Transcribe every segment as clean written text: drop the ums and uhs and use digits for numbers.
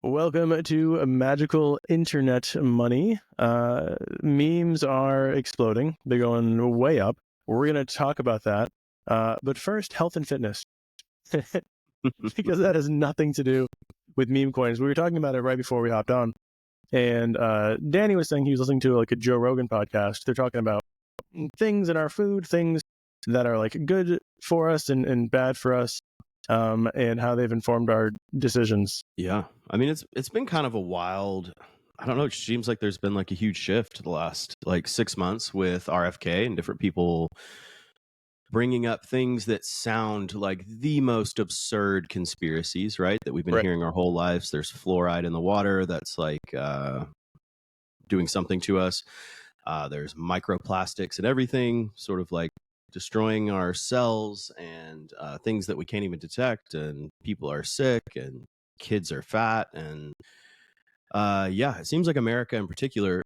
Welcome to Magical Internet Money. Memes are exploding. They're going way up. We're going to talk about that. But first, health and fitness, because that has nothing to do with meme coins. We were talking about it right before we hopped on. And Danny was saying he was listening to like a Joe Rogan podcast. They're talking about things in our food, things that are like good for us and bad for us. And how they've informed our decisions. Yeah. I mean, it's been kind of a wild, I don't know, it seems like there's been like a huge shift the last like 6 months with RFK and different people bringing up things that sound like the most absurd conspiracies, right? That we've been Right. hearing our whole lives. There's fluoride in the water that's like doing something to us. There's microplastics and everything, sort of like destroying our cells and things that we can't even detect. And people are sick and kids are fat. And it seems like America in particular,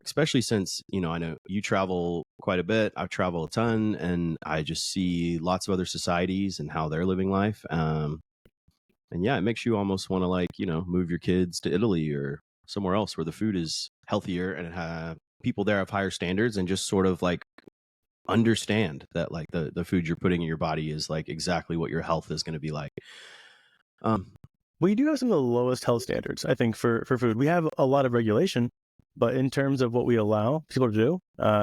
especially since, I know you travel quite a bit. I travel a ton, and I just see lots of other societies and how they're living life. And yeah, it makes you almost want to move your kids to Italy or somewhere else where the food is healthier and people there have higher standards and just sort of like understand that like the food you're putting in your body is like exactly what your health is going to be like. We do have some of the lowest health standards, I think, for food. We have a lot of regulation, but in terms of what we allow people to do,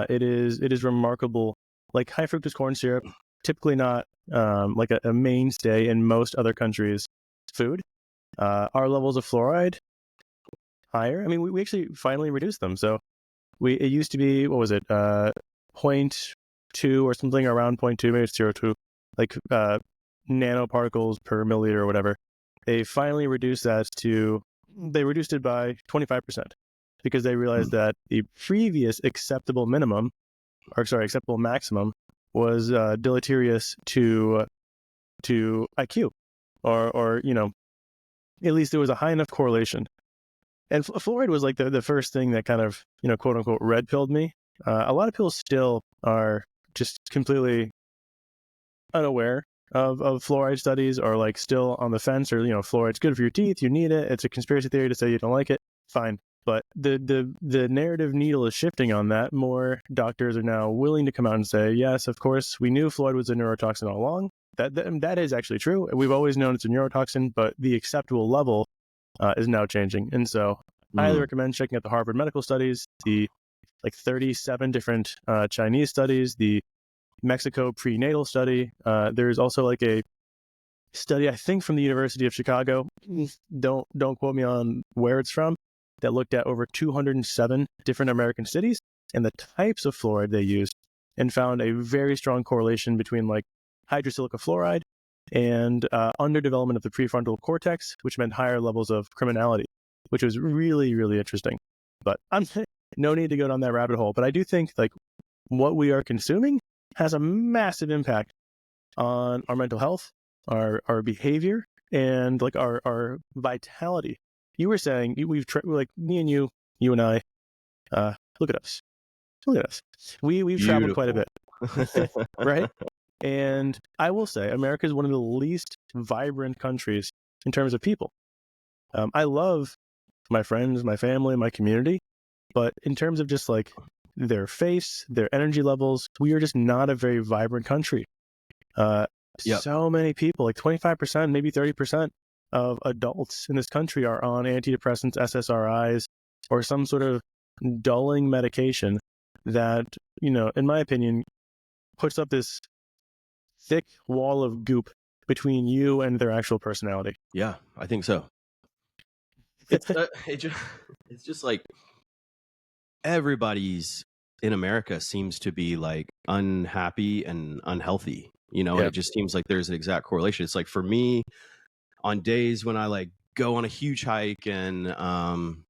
it is remarkable. Like high fructose corn syrup, typically not like a mainstay in most other countries' food. Our levels of fluoride higher. I mean, we actually finally reduced them. So it used to be, what was it, 0.2 or something around 0.2, maybe it's 0.2, like nanoparticles per milliliter or whatever. They finally reduced that they reduced it by 25% because they realized that the previous acceptable maximum was deleterious to IQ, or at least there was a high enough correlation. And fluoride was like the first thing that kind of, quote unquote, red pilled me. A lot of people still are just completely unaware of fluoride studies, or like still on the fence, or fluoride's good for your teeth, you need it, it's a conspiracy theory to say you don't like it. Fine, but the narrative needle is shifting on that. More doctors are now willing to come out and say, yes, of course, we knew fluoride was a neurotoxin all along. That is actually true. We've always known it's a neurotoxin, but the acceptable level is now changing. And so I highly recommend checking out the Harvard medical studies, the like 37 different Chinese studies, the Mexico prenatal study. There's also like a study, I think, from the University of Chicago. Don't quote me on where it's from, that looked at over 207 different American cities and the types of fluoride they used, and found a very strong correlation between like hydrosilica fluoride and underdevelopment of the prefrontal cortex, which meant higher levels of criminality, which was really, really interesting. But I'm no need to go down that rabbit hole. But I do think like what we are consuming has a massive impact on our mental health, our behavior, and like our vitality. You were saying like me and you and I, look at us. We've traveled quite a bit, right? And I will say America is one of the least vibrant countries in terms of people. I love my friends, my family, my community, but in terms of just like their face, their energy levels, we are just not a very vibrant country. So many people, like 25%, maybe 30% of adults in this country are on antidepressants, SSRIs, or some sort of dulling medication that, in my opinion, puts up this thick wall of goop between you and their actual personality. Yeah, I think so. It's just like everybody's in America seems to be like unhappy and unhealthy, and it just seems like there's an exact correlation. It's like for me, on days when I like go on a huge hike and I'm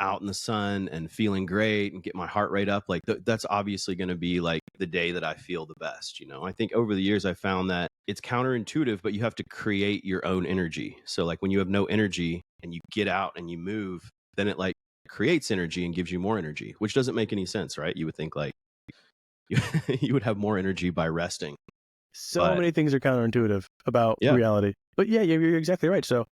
out in the sun and feeling great and get my heart rate up, like that's obviously going to be like the day that I feel the best. I think over the years I found that it's counterintuitive, but you have to create your own energy. So like when you have no energy and you get out and you move, then it like creates energy and gives you more energy, which doesn't make any sense, right? You would think like you would have more energy by resting. So many things are counterintuitive about reality. But yeah, you're exactly right. So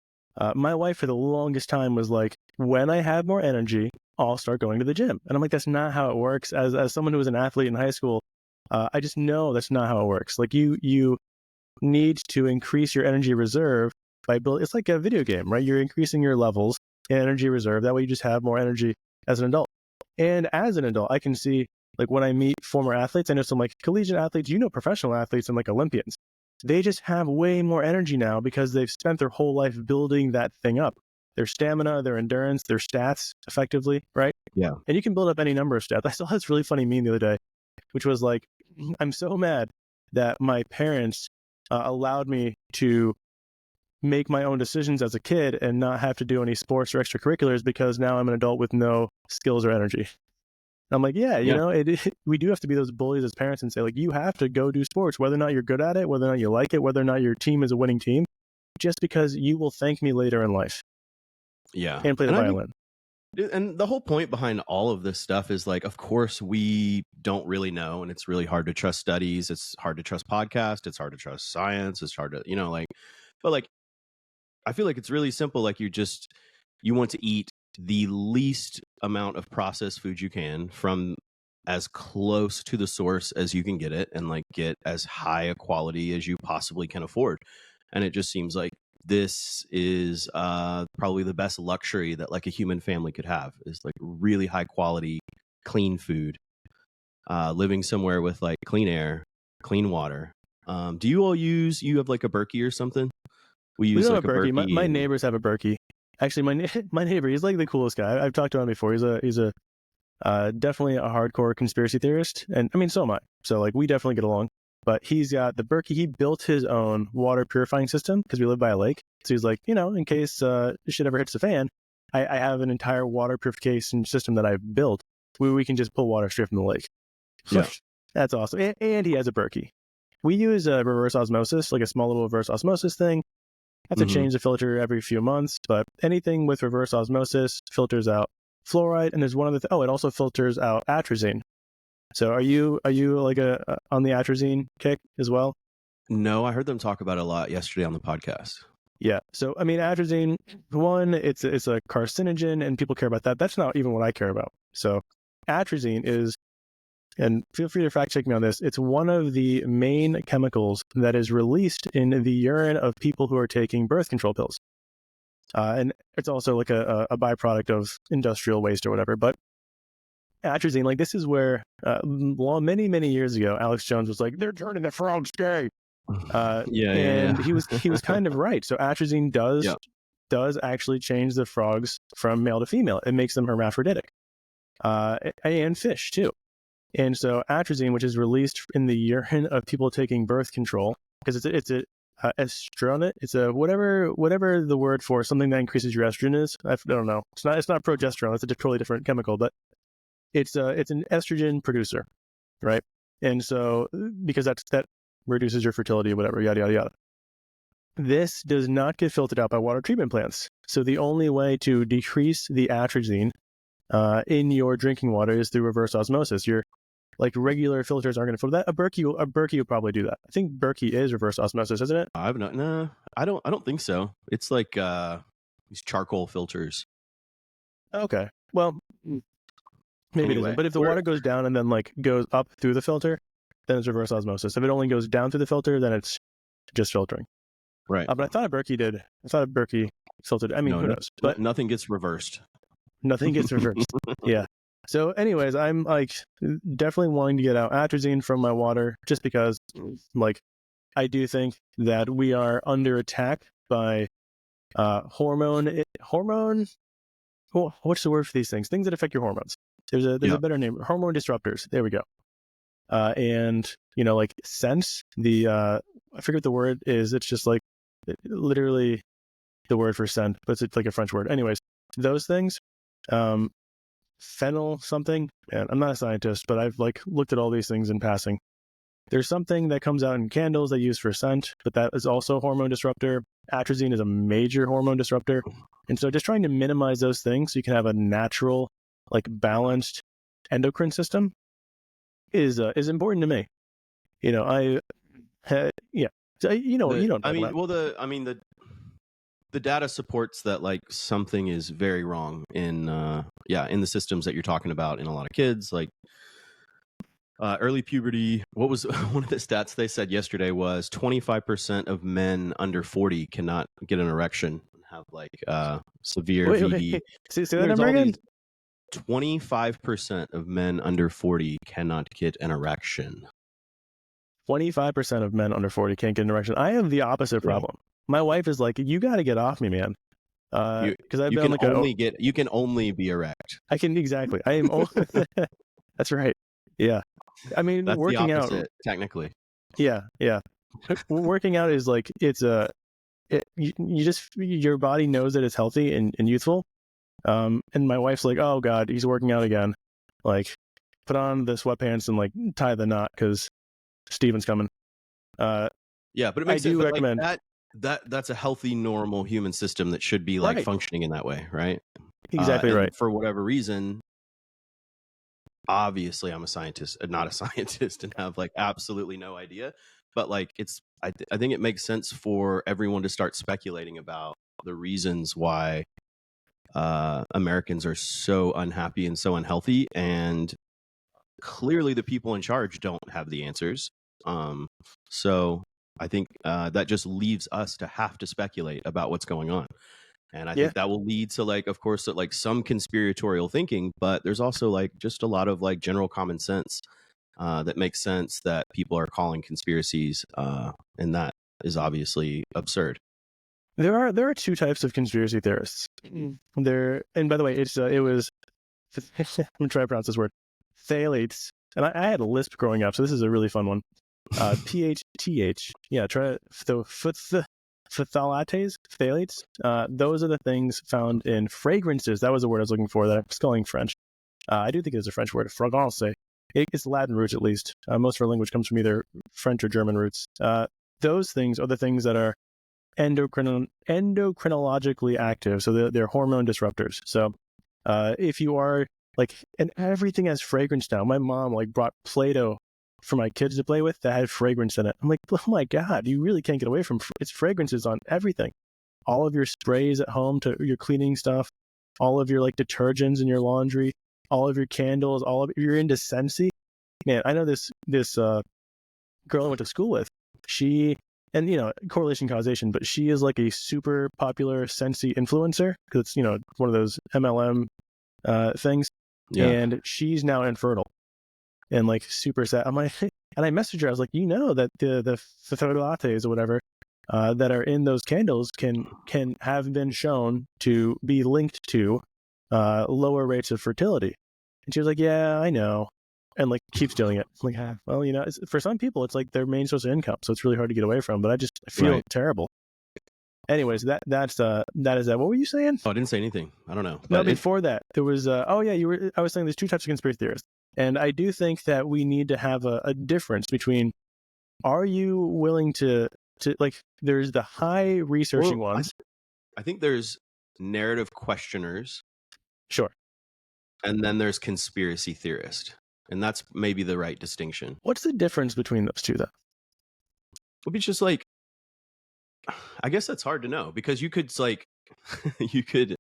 My wife for the longest time was like, when I have more energy, I'll start going to the gym. And I'm like, that's not how it works. As someone who was an athlete in high school, I just know that's not how it works. Like you need to increase your energy reserve by building. It's like a video game, right? You're increasing your levels in energy reserve. That way you just have more energy as an adult. And as an adult, I can see, like, when I meet former athletes, I know some like collegiate athletes, professional athletes and like Olympians. They just have way more energy now because they've spent their whole life building that thing up. Their stamina, their endurance, their stats, effectively, right? Yeah. And you can build up any number of stats. I saw this really funny meme the other day, which was like, I'm so mad that my parents allowed me to make my own decisions as a kid and not have to do any sports or extracurriculars because now I'm an adult with no skills or energy. I'm like, yeah, Yeah. we do have to be those bullies as parents and say, like, you have to go do sports, whether or not you're good at it, whether or not you like it, whether or not your team is a winning team, just because you will thank me later in life. Yeah. And play the And I think, violin. and the whole point behind all of this stuff is like, of course, we don't really know, and it's really hard to trust studies. It's hard to trust podcasts. It's hard to trust science. It's hard to, like, but like, I feel like it's really simple. Like, you want to eat the least amount of processed food you can from as close to the source as you can get it, and like get as high a quality as you possibly can afford. And it just seems like this is probably the best luxury that like a human family could have, is like really high quality, clean food, living somewhere with like clean air, clean water. Do you all you have like a Berkey or something? We We use don't have like a a Berkey. Berkey My and neighbors have a Berkey. Actually, my neighbor, he's like the coolest guy. I've talked to him before. He's a definitely a hardcore conspiracy theorist, and I mean, so am I. So like, we definitely get along. But he's got the Berkey. He built his own water purifying system because we live by a lake. So he's like, in case shit ever hits the fan, I have an entire water purification system that I've built where we can just pull water straight from the lake. yeah. That's awesome. And he has a Berkey. We use a reverse osmosis, like a small little reverse osmosis thing. Have to change the filter every few months, but anything with reverse osmosis filters out fluoride, and there's one other it also filters out atrazine. So are you like a on the atrazine kick as well? No, I heard them talk about it a lot yesterday on the podcast. Yeah. So I mean, atrazine, one, it's a carcinogen, and people care about that. That's not even what I care about. So atrazine is, and feel free to fact check me on this, it's one of the main chemicals that is released in the urine of people who are taking birth control pills. And it's also like a byproduct of industrial waste or whatever. But atrazine, like, this is where many, many years ago, Alex Jones was like, they're turning the frogs gay. Yeah. He was kind of right. So atrazine does Yeah. does actually change the frogs from male to female. It makes them hermaphroditic, and fish too. And so atrazine, which is released in the urine of people taking birth control, because it's a estronate. It's a whatever the word for something that increases your estrogen is. I don't know. It's not progesterone. It's a totally different chemical, but it's an estrogen producer, right? And so because that reduces your fertility or whatever, yada yada yada. This does not get filtered out by water treatment plants. So the only way to decrease the atrazine in your drinking water is through reverse osmosis. Your like regular filters aren't going to filter that. A Berkey will probably do that. I think Berkey is reverse osmosis, isn't it? I've not. No, I don't think so. It's like these charcoal filters. Okay. Well, maybe it isn't. Anyway, But if the water goes down and then like goes up through the filter, then it's reverse osmosis. If it only goes down through the filter, then it's just filtering. right. But I thought a Berkey did. I thought a Berkey filtered. I mean, No, who knows? But nothing gets reversed. nothing gets reversed. Yeah. So, anyways, I'm like definitely wanting to get out atrazine from my water, just because, like, I do think that we are under attack by hormone. What's the word for these things? Things that affect your hormones. There's a better name. Hormone disruptors. There we go. And like sense the I forget what the word is. It's just like literally the word for scent, but it's like a French word. Anyways, those things. Phenyl something, and I'm not a scientist, but I've like looked at all these things in passing. There's something that comes out in candles they use for scent, but that is also a hormone disruptor. Atrazine is a major hormone disruptor. And so just trying to minimize those things so you can have a natural, like, balanced endocrine system is important to me. Yeah. So, you know what I'm talking about. the data supports that like something is very wrong in in the systems that you're talking about in a lot of kids, like early puberty. What was one of the stats they said yesterday was 25% of men under 40 cannot get an erection and have like severe VD. Wait. Say that There's number all again. these 25% of men under 40 cannot get an erection. 25% of men under 40 can't get an erection. I have the opposite problem. My wife is like, you got to get off me, man. Because I've been like, you can only be erect. I can exactly. I am. That's right. Yeah. I mean, That's working the opposite, out. Technically. Yeah. Working out is like you just your body knows that it's healthy and youthful. And my wife's like, oh God, he's working out again. Like, put on the sweatpants and like tie the knot because Steven's coming. Yeah, but it makes I sense. do recommend like that's a healthy, normal human system that should be like functioning in that way, right? Exactly right. For whatever reason, obviously, I'm a scientist, not a scientist, and have like absolutely no idea. But like, I think it makes sense for everyone to start speculating about the reasons why Americans are so unhappy and so unhealthy, and clearly the people in charge don't have the answers. So I think that just leaves us to have to speculate about what's going on. And I think that will lead to like, of course, like some conspiratorial thinking, but there's also like just a lot of like general common sense that makes sense that people are calling conspiracies, and that is obviously absurd. There are two types of conspiracy theorists. And by the way, it was I'm gonna try to pronounce this word, phthalates. And I had a lisp growing up, so this is a really fun one. PHTH. Yeah, try phthalates. Those are the things found in fragrances. That was the word I was looking for. That I'm spelling French. I do think it's a French word, fragrance. It's Latin roots, at least. Most of our language comes from either French or German roots. Those things are the things that are endocrinologically active, so they're hormone disruptors. So if you are like, and everything has fragrance now. My mom like brought Play-Doh for my kids to play with that had fragrance in it. I'm like, oh my God, you really can't get away from it's fragrances on everything. All of your sprays at home to your cleaning stuff, all of your like detergents in your laundry, all of your candles, all of you're into Scentsy. Man, I know this girl I went to school with. She, and correlation causation, but she is like a super popular Scentsy influencer because it's one of those MLM things. Yeah. And she's now infertile and like super sad. I'm like, and I messaged her. I was like, that the phthalates or whatever that are in those candles can have been shown to be linked to lower rates of fertility. And she was like, yeah, I know. And like keeps doing it. I'm like, well, for some people, it's like their main source of income, so it's really hard to get away from. But I feel terrible. Anyways, that is that. What were you saying? Oh, I didn't say anything. I don't know. No, before that, there was. I was saying there's two types of conspiracy theorists, and I do think that we need to have a difference between. Are you willing to like? There's the high researching ones. I think there's narrative questioners. Sure. And then there's conspiracy theorist. And that's maybe the right distinction. What's the difference between those two, though? Well, it's just like, I guess that's hard to know because you could like, you could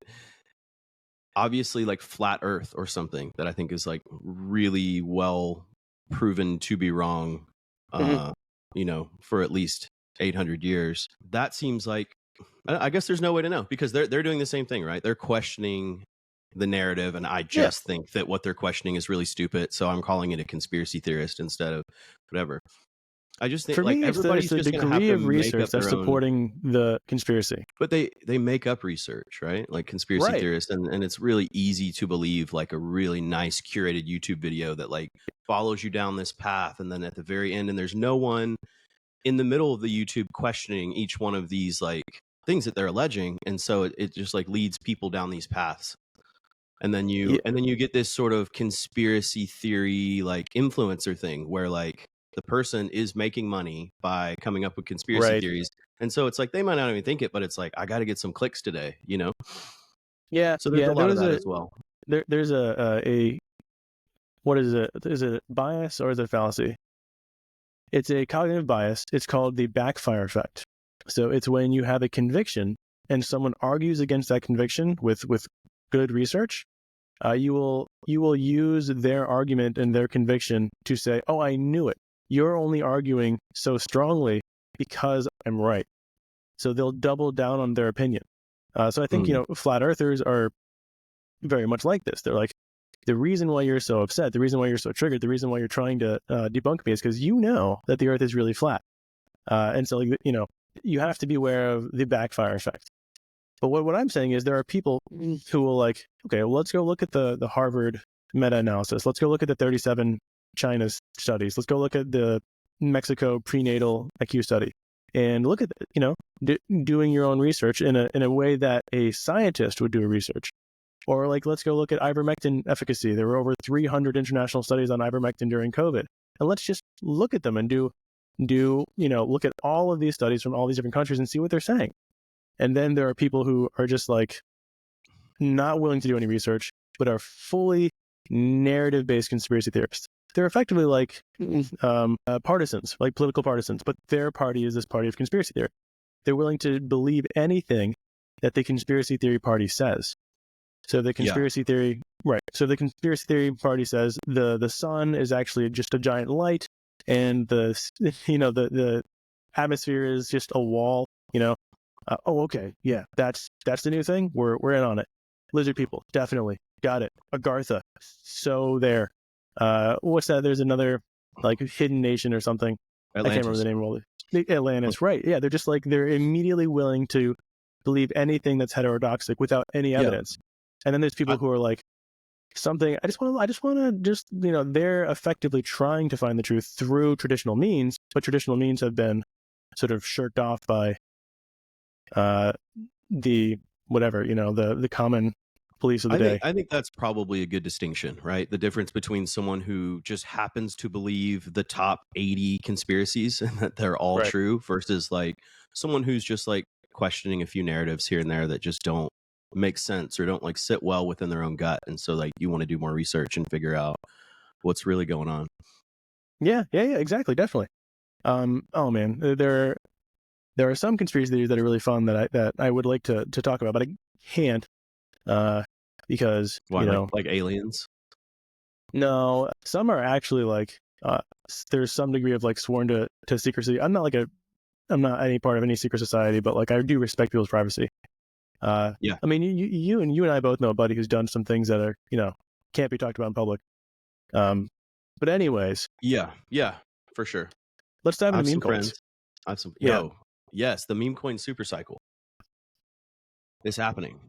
obviously like flat Earth or something that I think is like really well proven to be wrong, for at least 800 years. That seems like, I guess there's no way to know because they're doing the same thing, right? They're questioning the narrative, and I just think that what they're questioning is really stupid, so I'm calling it a conspiracy theorist instead of whatever. I just think for like me, everybody's it's the degree of research that's supporting the conspiracy. But they make up research, right? Like conspiracy theorists, and it's really easy to believe like a really nice curated YouTube video that like follows you down this path, and then at the very end, and there's no one in the middle of the YouTube questioning each one of these like things that they're alleging, and so it just like leads people down these paths. And then you get this sort of conspiracy theory like influencer thing where like the person is making money by coming up with conspiracy theories. And so it's like they might not even think it, but it's like I got to get some clicks today, Yeah. So there's a lot of that as well. There's a what is it? Is it bias or is it fallacy? It's a cognitive bias. It's called the backfire effect. So it's when you have a conviction and someone argues against that conviction with good research, you will use their argument and their conviction to say, "Oh, I knew it. You're only arguing so strongly because I'm right." So they'll double down on their opinion. So I think flat earthers are very much like this. They're like, the reason why you're so upset, the reason why you're so triggered, the reason why you're trying to debunk me is because you know that the Earth is really flat. And so, you have to be aware of the backfire effect. But what I'm saying is there are people who will like, okay, well, let's go look at the Harvard meta-analysis. Let's go look at the 37 China studies. Let's go look at the Mexico prenatal IQ study. And look at, doing your own research in a way that a scientist would do a research. Or like, let's go look at ivermectin efficacy. There were over 300 international studies on ivermectin during COVID. And let's just look at them and look at all of these studies from all these different countries and see what they're saying. And then there are people who are just like not willing to do any research, but are fully narrative-based conspiracy theorists. They're effectively like partisans, like political partisans, but their party is this party of conspiracy theory. They're willing to believe anything that the conspiracy theory party says. So the conspiracy theory, right? So the conspiracy theory party says the sun is actually just a giant light, and the atmosphere is just a wall. Oh, okay, yeah, that's the new thing. We're in on it. Lizard people, definitely got it. Agartha, so there. What's that? There's another like hidden nation or something. Atlantis. I can't remember the name of it. Atlantis, right? Yeah, they're just like they're immediately willing to believe anything that's heterodoxic without any evidence. And then there's people who are like, something, I just want to they're effectively trying to find the truth through traditional means, but traditional means have been sort of shirked off by the common police of the day. I think that's probably a good distinction, right? The difference between someone who just happens to believe the top 80 conspiracies and that they're all true versus like someone who's just like questioning a few narratives here and there that just don't make sense or don't like sit well within their own gut. And so like you want to do more research and figure out what's really going on. Yeah, exactly. Definitely. Oh man, there are some conspiracy theories that are really fun that I would like to talk about, but I can't, because like aliens. No, some are actually like there's some degree of like sworn to secrecy. I'm not any part of any secret society, but like I do respect people's privacy. I mean, you and I both know a buddy who's done some things that are can't be talked about in public. But anyways, yeah, for sure. Let's dive into meme coins. I have some. Yes, the meme coin super cycle is happening.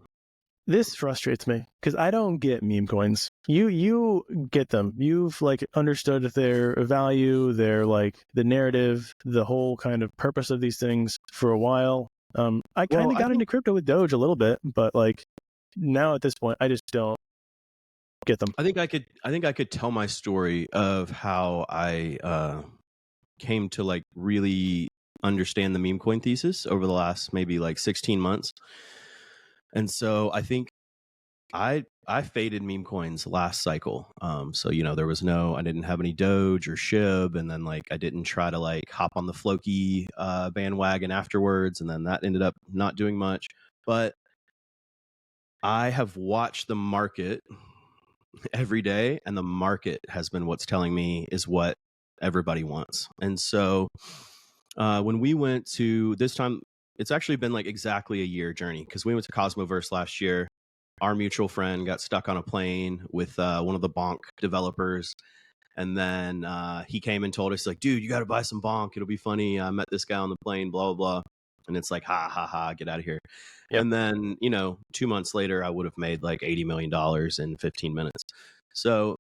This frustrates me because I don't get meme coins. You get them. You've like understood their value, their like the narrative, the whole kind of purpose of these things for a while. I kind of got into crypto with Doge a little bit, but like now at this point, I just don't get them. I think I could tell my story of how I came to like really understand the meme coin thesis over the last maybe like 16 months. And so I think I faded meme coins last cycle. So there was I didn't have any Doge or SHIB, and then like I didn't try to like hop on the Floki bandwagon afterwards, and then that ended up not doing much. But I have watched the market every day, and the market has been what's telling me is what everybody wants. And so when we went to this time, it's actually been like exactly a year journey because we went to Cosmoverse last year. Our mutual friend got stuck on a plane with one of the Bonk developers. And then he came and told us like, dude, you got to buy some Bonk. It'll be funny. I met this guy on the plane, blah, blah, blah. And it's like, ha, ha, ha, get out of here. Yep. And then, 2 months later, I would have made like $80 million in 15 minutes. So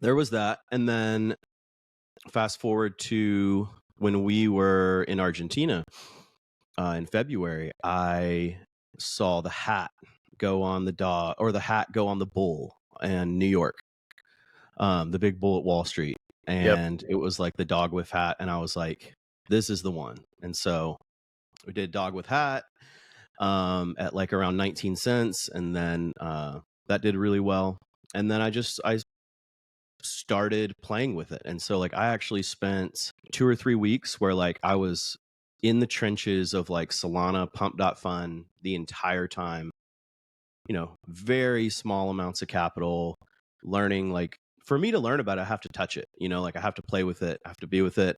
there was that. And then fast forward to when we were in Argentina in February, I saw the hat go on the dog, or the hat go on the bull in New York, the big bull at Wall Street. And It was like the dog with hat. And I was like, this is the one. And so we did dog with hat at like around 19 cents. And then that did really well. And then I started playing with it. And so like I actually spent 2 or 3 weeks where like I was in the trenches of like Solana, Pump.fun the entire time, very small amounts of capital, learning. Like, for me to learn about it, I have to touch it, like I have to play with it, I have to be with it.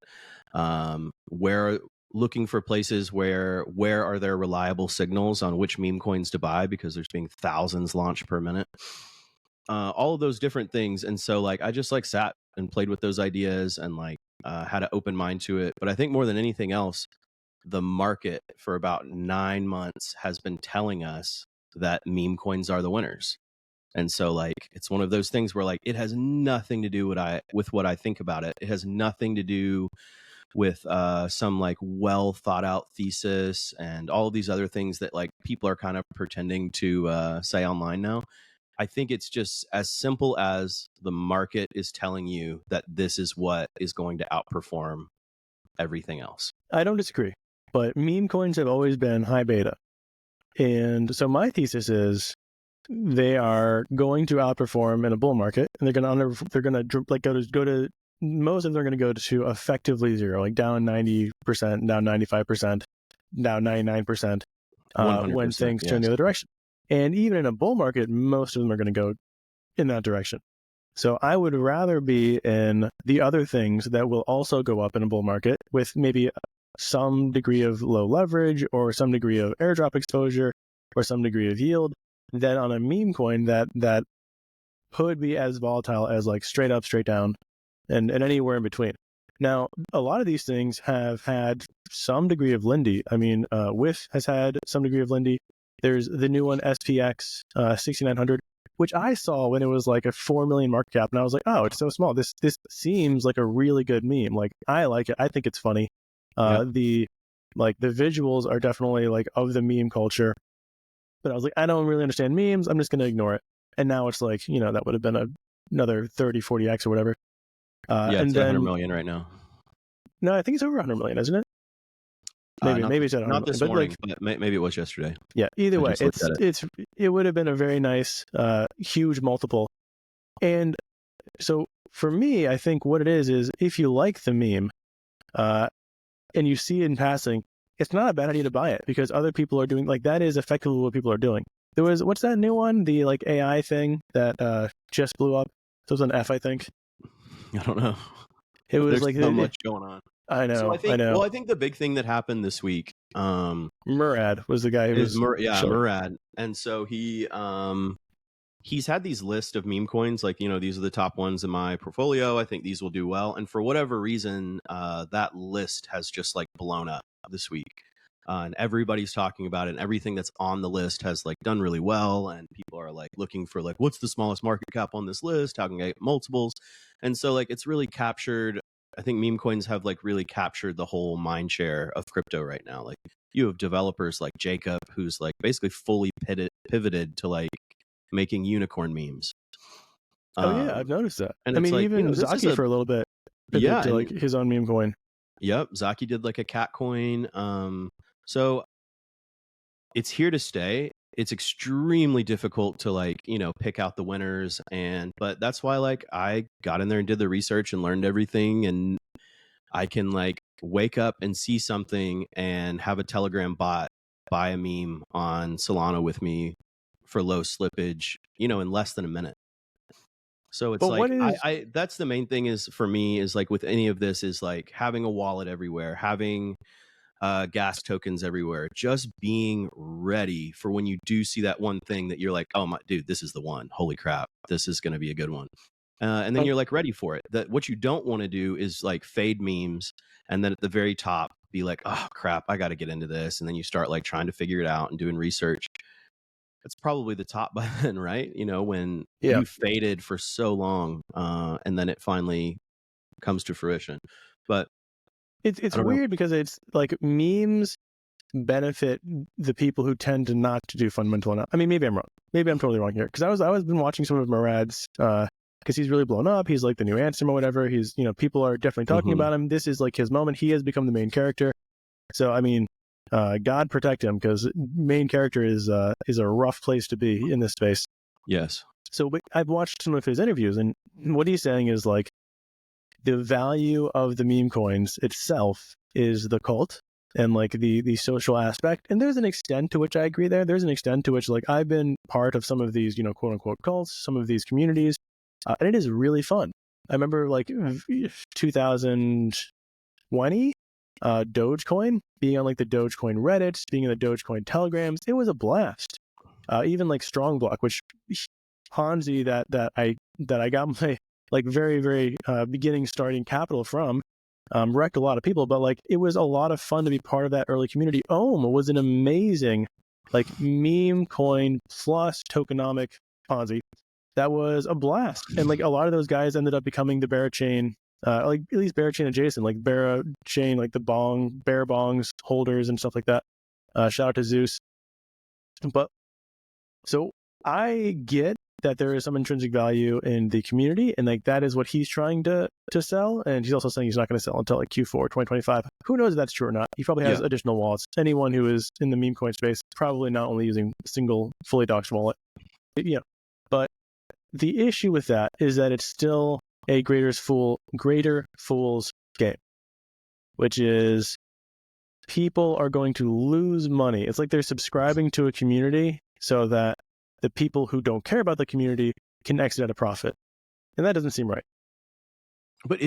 Where looking for places where are there reliable signals on which meme coins to buy, because there's being thousands launched per minute. All of those different things. And so like I just like sat and played with those ideas and like had an open mind to it. But I think more than anything else, the market for about 9 months has been telling us that meme coins are the winners. And so like it's one of those things where like it has nothing to do with what I think about it. It has nothing to do with some like well thought out thesis and all of these other things that like people are kind of pretending to say online now. I think it's just as simple as the market is telling you that this is what is going to outperform everything else. I don't disagree, but meme coins have always been high beta. And so my thesis is they are going to outperform in a bull market, and they're going to like go to most of them are going to go to effectively zero, like down 90%, down 95%, down 99%, when things turn the other direction. And even in a bull market, most of them are going to go in that direction. So I would rather be in the other things that will also go up in a bull market with maybe some degree of low leverage or some degree of airdrop exposure or some degree of yield than on a meme coin that could be as volatile as like straight up, straight down, and anywhere in between. Now, a lot of these things have had some degree of Lindy. I mean, WIF has had some degree of Lindy. There's the new one, SPX 6900, which I saw when it was like a 4 million market cap, and I was like, oh, it's so small. This seems like a really good meme. Like, I like it. I think it's funny. The visuals are definitely like of the meme culture. But I was like, I don't really understand memes. I'm just going to ignore it. And now it's like, that would have been another 30, 40x or whatever. It's 100 million right now. No, I think it's over 100 million, isn't it? Maybe it's at 100 not this million, morning, but maybe it was yesterday. Yeah, either way, it would have been a very nice, huge multiple. And so for me, I think what it is if you like the meme and you see it in passing, it's not a bad idea to buy it because other people are doing, like, that is effectively what people are doing. There was, what's that new one? The like AI thing that just blew up. So it was an F, I think. I don't know. It was There's like so much going on. I know. So I know. Well, I think the big thing that happened this week, Murad was the guy who was Murad, and so he's had these list of meme coins, like, these are the top ones in my portfolio. I think these will do well, and for whatever reason, that list has just like blown up this week, and everybody's talking about it. And everything that's on the list has like done really well, and people are like looking for like, what's the smallest market cap on this list? How can I get multiples? And so like it's really captured. I think meme coins have like really captured the whole mind share of crypto right now. Like, you have developers like Jacob, who's like basically fully pivoted to like making unicorn memes. Oh yeah, I've noticed that. And I mean, like, even Zaki for a little bit, to like his own meme coin. Yep, Zaki did like a cat coin. So it's here to stay. It's extremely difficult to like, pick out the winners, but that's why like I got in there and did the research and learned everything, and I can like wake up and see something and have a Telegram bot buy a meme on Solana with me for low slippage, in less than a minute. So it's like, I that's the main thing is for me is like with any of this is like having a wallet everywhere, having gas tokens everywhere, just being ready for when you do see that one thing that you're like, oh my dude, this is the one. Holy crap, this is going to be a good one. And then you're like ready for it. That what you don't want to do is like fade memes and then at the very top be like, oh crap, I got to get into this. And then you start like trying to figure it out and doing research. It's probably the top by then, right? When you faded for so long and then it finally comes to fruition. But it's weird because it's like memes benefit the people who tend to not to do fundamental enough. I mean, maybe I'm wrong. Maybe I'm totally wrong here because I was been watching some of Murad's because he's really blown up. He's like the new Ansem or whatever. He's people are definitely talking about him. This is like his moment. He has become the main character. So I mean, God protect him because main character is a rough place to be in this space. Yes. So I've watched some of his interviews, and what he's saying is like the value of the meme coins itself is the cult, and like the social aspect. And there's an extent to which I agree there. There's an extent to which, like, I've been part of some of these, quote unquote cults, some of these communities, and it is really fun. I remember like 2020, Dogecoin, being on like the Dogecoin Reddit, being in the Dogecoin Telegrams. It was a blast. Even like Strongblock, which Ponzi that I got my like very, very beginning starting capital from, wrecked a lot of people, but like it was a lot of fun to be part of that early community. Ohm was an amazing like meme coin plus tokenomic Ponzi. That was a blast. And like a lot of those guys ended up becoming the Barachain, like at least Barachain adjacent, like Barachain, like the bear bongs holders and stuff like that. Shout out to Zeus. But so I get that there is some intrinsic value in the community, and like that is what he's trying to sell. And he's also saying he's not going to sell until like Q4 2025. Who knows if that's true or not? He probably has additional wallets. Anyone who is in the meme coin space probably not only using a single fully doxed wallet. But the issue with that is that it's still a greater fool's game, which is people are going to lose money. It's like they're subscribing to a community so that the people who don't care about the community can exit at a profit. And that doesn't seem right. But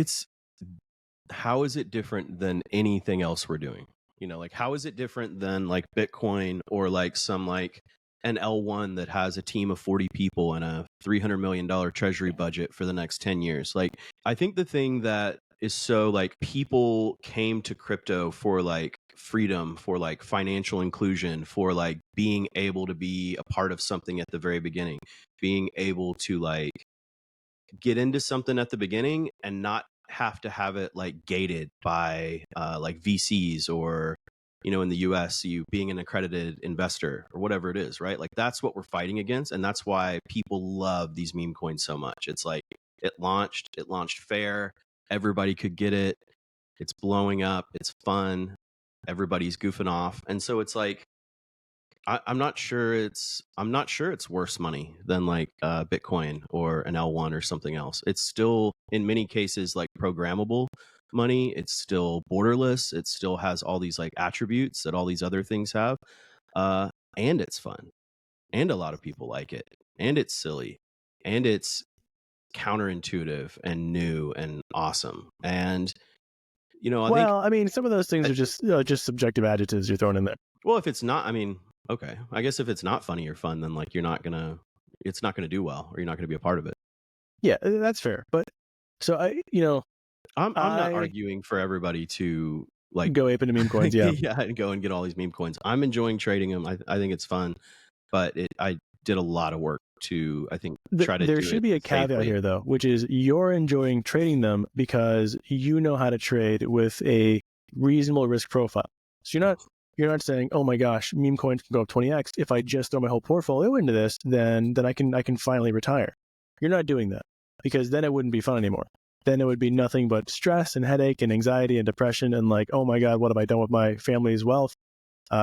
how is it different than anything else we're doing? Like how is it different than like Bitcoin or like some like an L1 that has a team of 40 people and a $300 million treasury budget for the next 10 years? Like, I think the thing that is so like people came to crypto for like freedom, for like financial inclusion, for like being able to be a part of something at the very beginning, being able to like get into something at the beginning and not have to have it like gated by like VCs or in the US, you being an accredited investor or whatever it is, right? Like that's what we're fighting against. And that's why people love these meme coins so much. It's like it launched fair. Everybody could get it. It's blowing up. It's fun. Everybody's goofing off. And so it's like, I'm not sure it's worse money than like Bitcoin or an L1 or something else. It's still in many cases like programmable money. It's still borderless. It still has all these like attributes that all these other things have, and it's fun, and a lot of people like it, and it's silly, and it's counterintuitive and new and awesome. And I think, I mean, some of those things are just subjective adjectives you're throwing in there. Well, if it's not, I mean, okay, I guess if it's not funny or fun, then like it's not gonna do well, or you're not gonna be a part of it. Yeah, that's fair. But so I'm not arguing for everybody to like go ape into meme coins. Yeah, yeah, and go and get all these meme coins. I'm enjoying trading them. I think it's fun, but I did a lot of work to try to. There should be a caveat here though, which is you're enjoying trading them because you know how to trade with a reasonable risk profile. So you're not saying, oh my gosh, meme coins can go up 20x. If I just throw my whole portfolio into this, then I can finally retire. You're not doing that because then it wouldn't be fun anymore. Then it would be nothing but stress and headache and anxiety and depression and like, oh my God, what have I done with my family's wealth?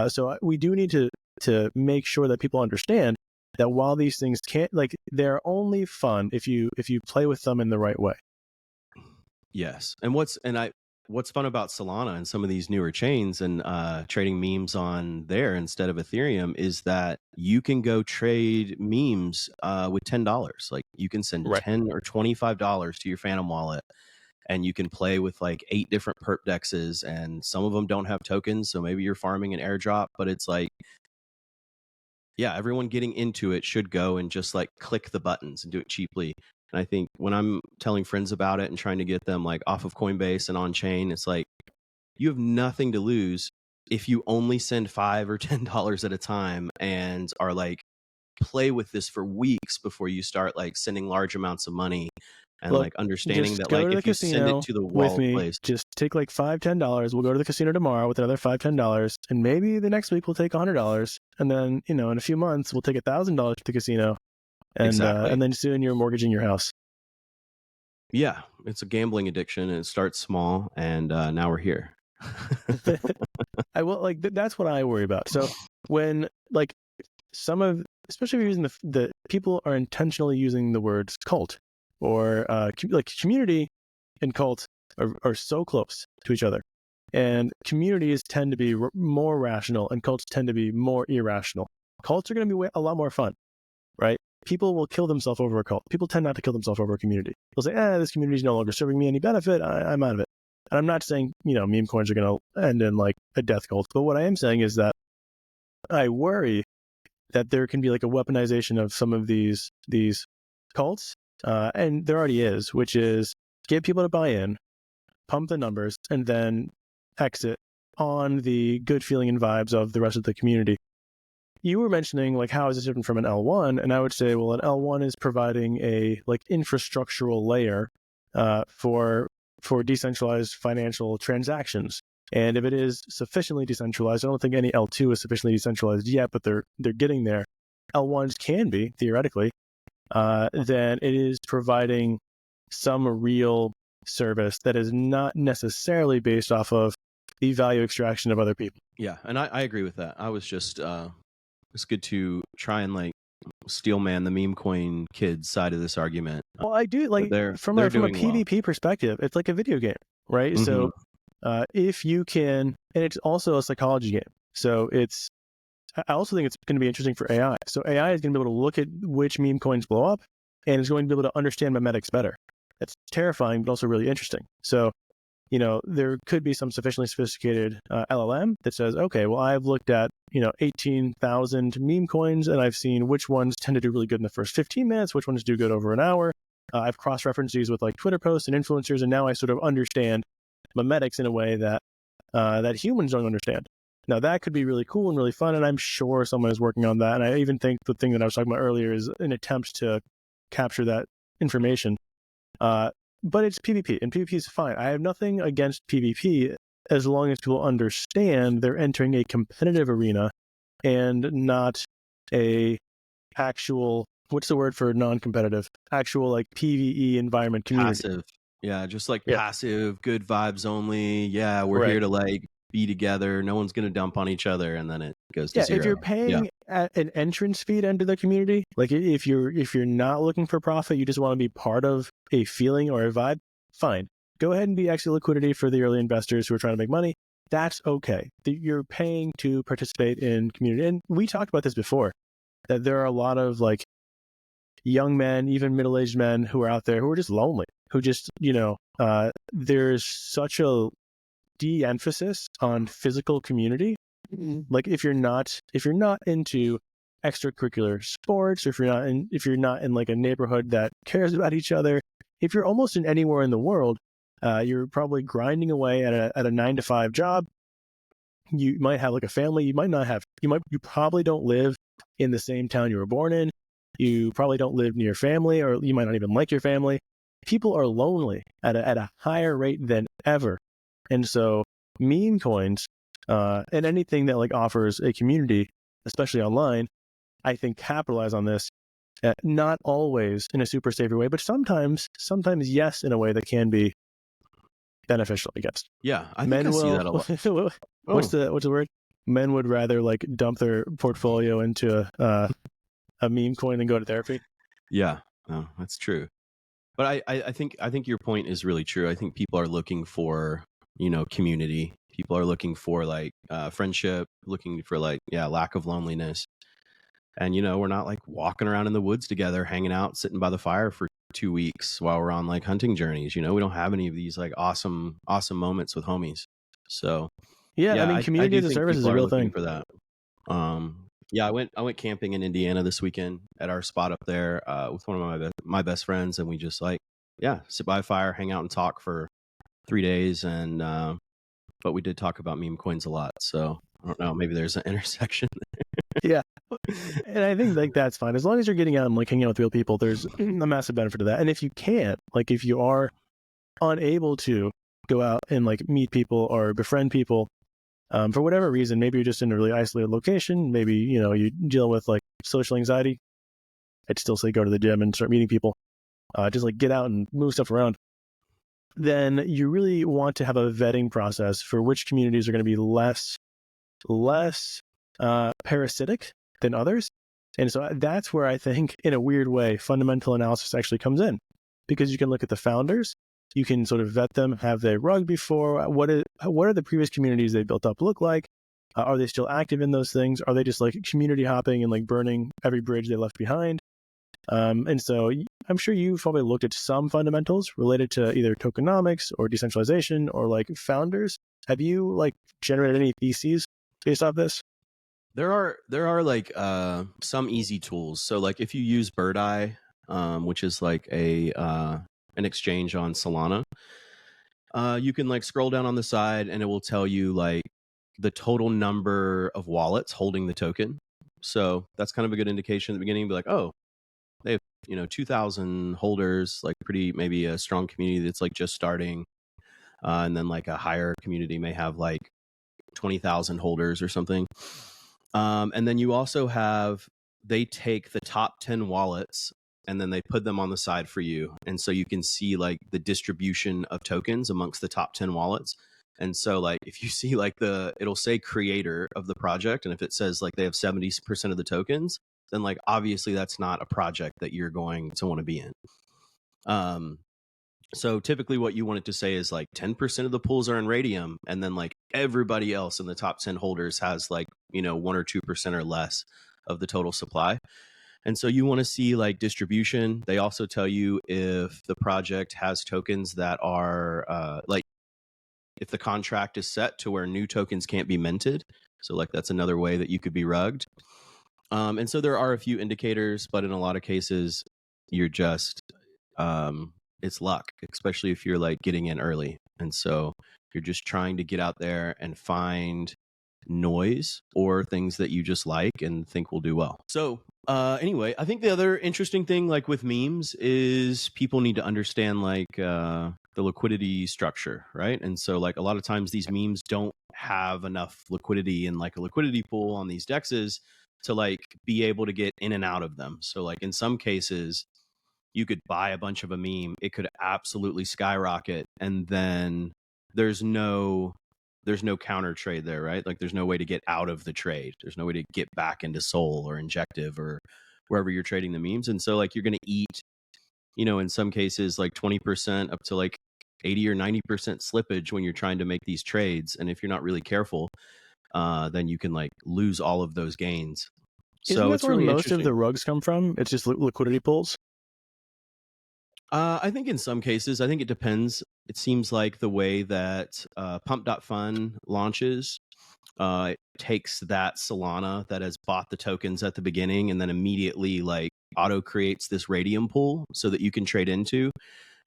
So we do need to make sure that people understand that while these things can't, like, they're only fun if you play with them in the right way. Yes. And what's fun about Solana and some of these newer chains and trading memes on there instead of Ethereum is that you can go trade memes with $10. Like you can send $10 or $25 to your Phantom wallet, and you can play with like 8 different perp dexes, and some of them don't have tokens, so maybe you're farming an airdrop, but it's like, yeah, everyone getting into it should go and just like click the buttons and do it cheaply. And I think when I'm telling friends about it and trying to get them like off of Coinbase and on chain, it's like you have nothing to lose if you only send $5 or $10 at a time and are like play with this for weeks before you start like sending large amounts of money and like understanding that like if you send it to the wallet place, just take like $5-10. We'll go to the casino tomorrow with another $5-10, and maybe the next week we'll take $100, and then in a few months we'll take $1,000 to the casino. And and then soon you're mortgaging your house. Yeah, it's a gambling addiction, and it starts small, and now we're here. I will like that's what I worry about. So when like especially if you're using the people are intentionally using the words cult or like community and cult are so close to each other. And communities tend to be more rational, and cults tend to be more irrational. Cults are going to be a lot more fun, right? People will kill themselves over a cult. People tend not to kill themselves over a community. They'll say, this community is no longer serving me any benefit. I'm out of it. And I'm not saying, meme coins are going to end in like a death cult. But what I am saying is that I worry that there can be like a weaponization of some of these cults. And there already is, which is get people to buy in, pump the numbers, and then exit on the good feeling and vibes of the rest of the community. You were mentioning like how is this different from an L1, and I would say, well, an L1 is providing a like infrastructural layer for decentralized financial transactions. And if it is sufficiently decentralized, I don't think any L2 is sufficiently decentralized yet, but they're getting there. L1s can be theoretically. Then it is providing some real service that is not necessarily based off of the value extraction of other people. Yeah, and I agree with that. I was just it's good to try and like steel man the meme coin kids side of this argument. Well, I do like from a PvP perspective, it's like a video game, right? Mm-hmm. So if you can, and it's also a psychology game. So I also think it's going to be interesting for AI. So AI is going to be able to look at which meme coins blow up, and it's going to be able to understand memetics better. That's terrifying, but also really interesting. So, there could be some sufficiently sophisticated LLM that says, okay, well, I've looked at, 18,000 meme coins, and I've seen which ones tend to do really good in the first 15 minutes, which ones do good over an hour. I've cross-referenced these with like Twitter posts and influencers, and now I sort of understand memetics in a way that that humans don't understand. Now, that could be really cool and really fun, and I'm sure someone is working on that. And I even think the thing that I was talking about earlier is an attempt to capture that information. But it's PvP, and PvP is fine. I have nothing against PvP as long as people understand they're entering a competitive arena and not a actual, what's the word for non-competitive? Actual like PvE environment community. Passive. Yeah, just like passive, good vibes only. Yeah, we're here to like be together. No one's going to dump on each other, and then it goes to zero. If you're paying at an entrance fee into the community, like if you're not looking for profit, you just want to be part of a feeling or a vibe, fine. Go ahead and be extra liquidity for the early investors who are trying to make money. That's okay. You're paying to participate in community. And we talked about this before, that there are a lot of like young men, even middle-aged men who are out there who are just lonely, who just, there's such a de-emphasis on physical community. Mm-hmm. Like if you're not into extracurricular sports, or if you're not in like a neighborhood that cares about each other, if you're almost in anywhere in the world, you're probably grinding away at a 9-to-5 job. You might have like a family. You might not have. You probably don't live in the same town you were born in. You probably don't live near family, or you might not even like your family. People are lonely at a higher rate than ever. And so meme coins and anything that like offers a community, especially online, I think capitalize on this. Not always in a super savory way, but sometimes yes, in a way that can be beneficial, I guess. Yeah, I think I see that a lot. What's the word? Men would rather like dump their portfolio into a meme coin than go to therapy. Yeah, no, that's true. But I think your point is really true. I think people are looking for, community. People are looking for like friendship, looking for like, lack of loneliness. And, we're not like walking around in the woods together, hanging out, sitting by the fire for 2 weeks while we're on like hunting journeys. We don't have any of these like awesome moments with homies. So I mean, community as a service is a real thing for that. I went camping in Indiana this weekend at our spot up there with one of my best friends, and we just like sit by a fire, hang out, and talk for 3 days. And but we did talk about meme coins a lot, so I don't know, maybe there's an intersection there. And I think like that's fine as long as you're getting out and like hanging out with real people. There's a massive benefit to that. And if you can't, like if you are unable to go out and like meet people or befriend people for whatever reason, maybe you're just in a really isolated location, maybe you deal with like social anxiety, I'd still say go to the gym and start meeting people, just like get out and move stuff around. Then you really want to have a vetting process for which communities are going to be less parasitic than others. And so that's where I think, in a weird way, fundamental analysis actually comes in, because you can look at the founders You can sort of vet them. Have they rugged before? What are the previous communities they built up look like? Are they still active in those things? Are they just like community hopping and like burning every bridge they left behind? And so I'm sure you've probably looked at some fundamentals related to either tokenomics or decentralization or like founders. Have you like generated any theses based off this? There are like some easy tools. So like if you use Bird Eye, which is like an exchange on Solana, you can like scroll down on the side and it will tell you like the total number of wallets holding the token. So that's kind of a good indication at the beginning. Be like, oh, they have 2,000 holders, like pretty maybe a strong community that's like just starting, and then like a higher community may have like 20,000 holders or something. And then you also have, they take the top 10 wallets and then they put them on the side for you. And so you can see like the distribution of tokens amongst the top 10 wallets. And so like if you see like it'll say creator of the project, and if it says like they have 70% of the tokens, then like obviously that's not a project that you're going to want to be in. So typically what you want it to say is like 10% of the pools are in Radium, and then like everybody else in the top 10 holders has like 1 or 2% or less of the total supply. And so you want to see like distribution. They also tell you if the project has tokens that are like if the contract is set to where new tokens can't be minted. So like that's another way that you could be rugged. And so there are a few indicators, but in a lot of cases, you're just it's luck, especially if you're like getting in early. And so you're just trying to get out there and find noise or things that you just like and think will do well. So anyway, I think the other interesting thing like with memes is people need to understand like the liquidity structure, right? And so like a lot of times these memes don't have enough liquidity in like a liquidity pool on these dexes to like be able to get in and out of them. So like in some cases you could buy a bunch of a meme, it could absolutely skyrocket, and then there's no counter trade there, right? Like there's no way to get out of the trade. There's no way to get back into Sol or Injective or wherever you're trading the memes. And so like you're going to eat, in some cases like 20% up to like 80 or 90% slippage when you're trying to make these trades. And if you're not really careful, then you can like lose all of those gains. Isn't So that it's where really most interesting. of the rugs come from? It's just liquidity pools. I think in some cases, I think it depends. It seems like the way that Pump.Fun launches it takes that Solana that has bought the tokens at the beginning and then immediately like auto creates this Radium pool so that you can trade into.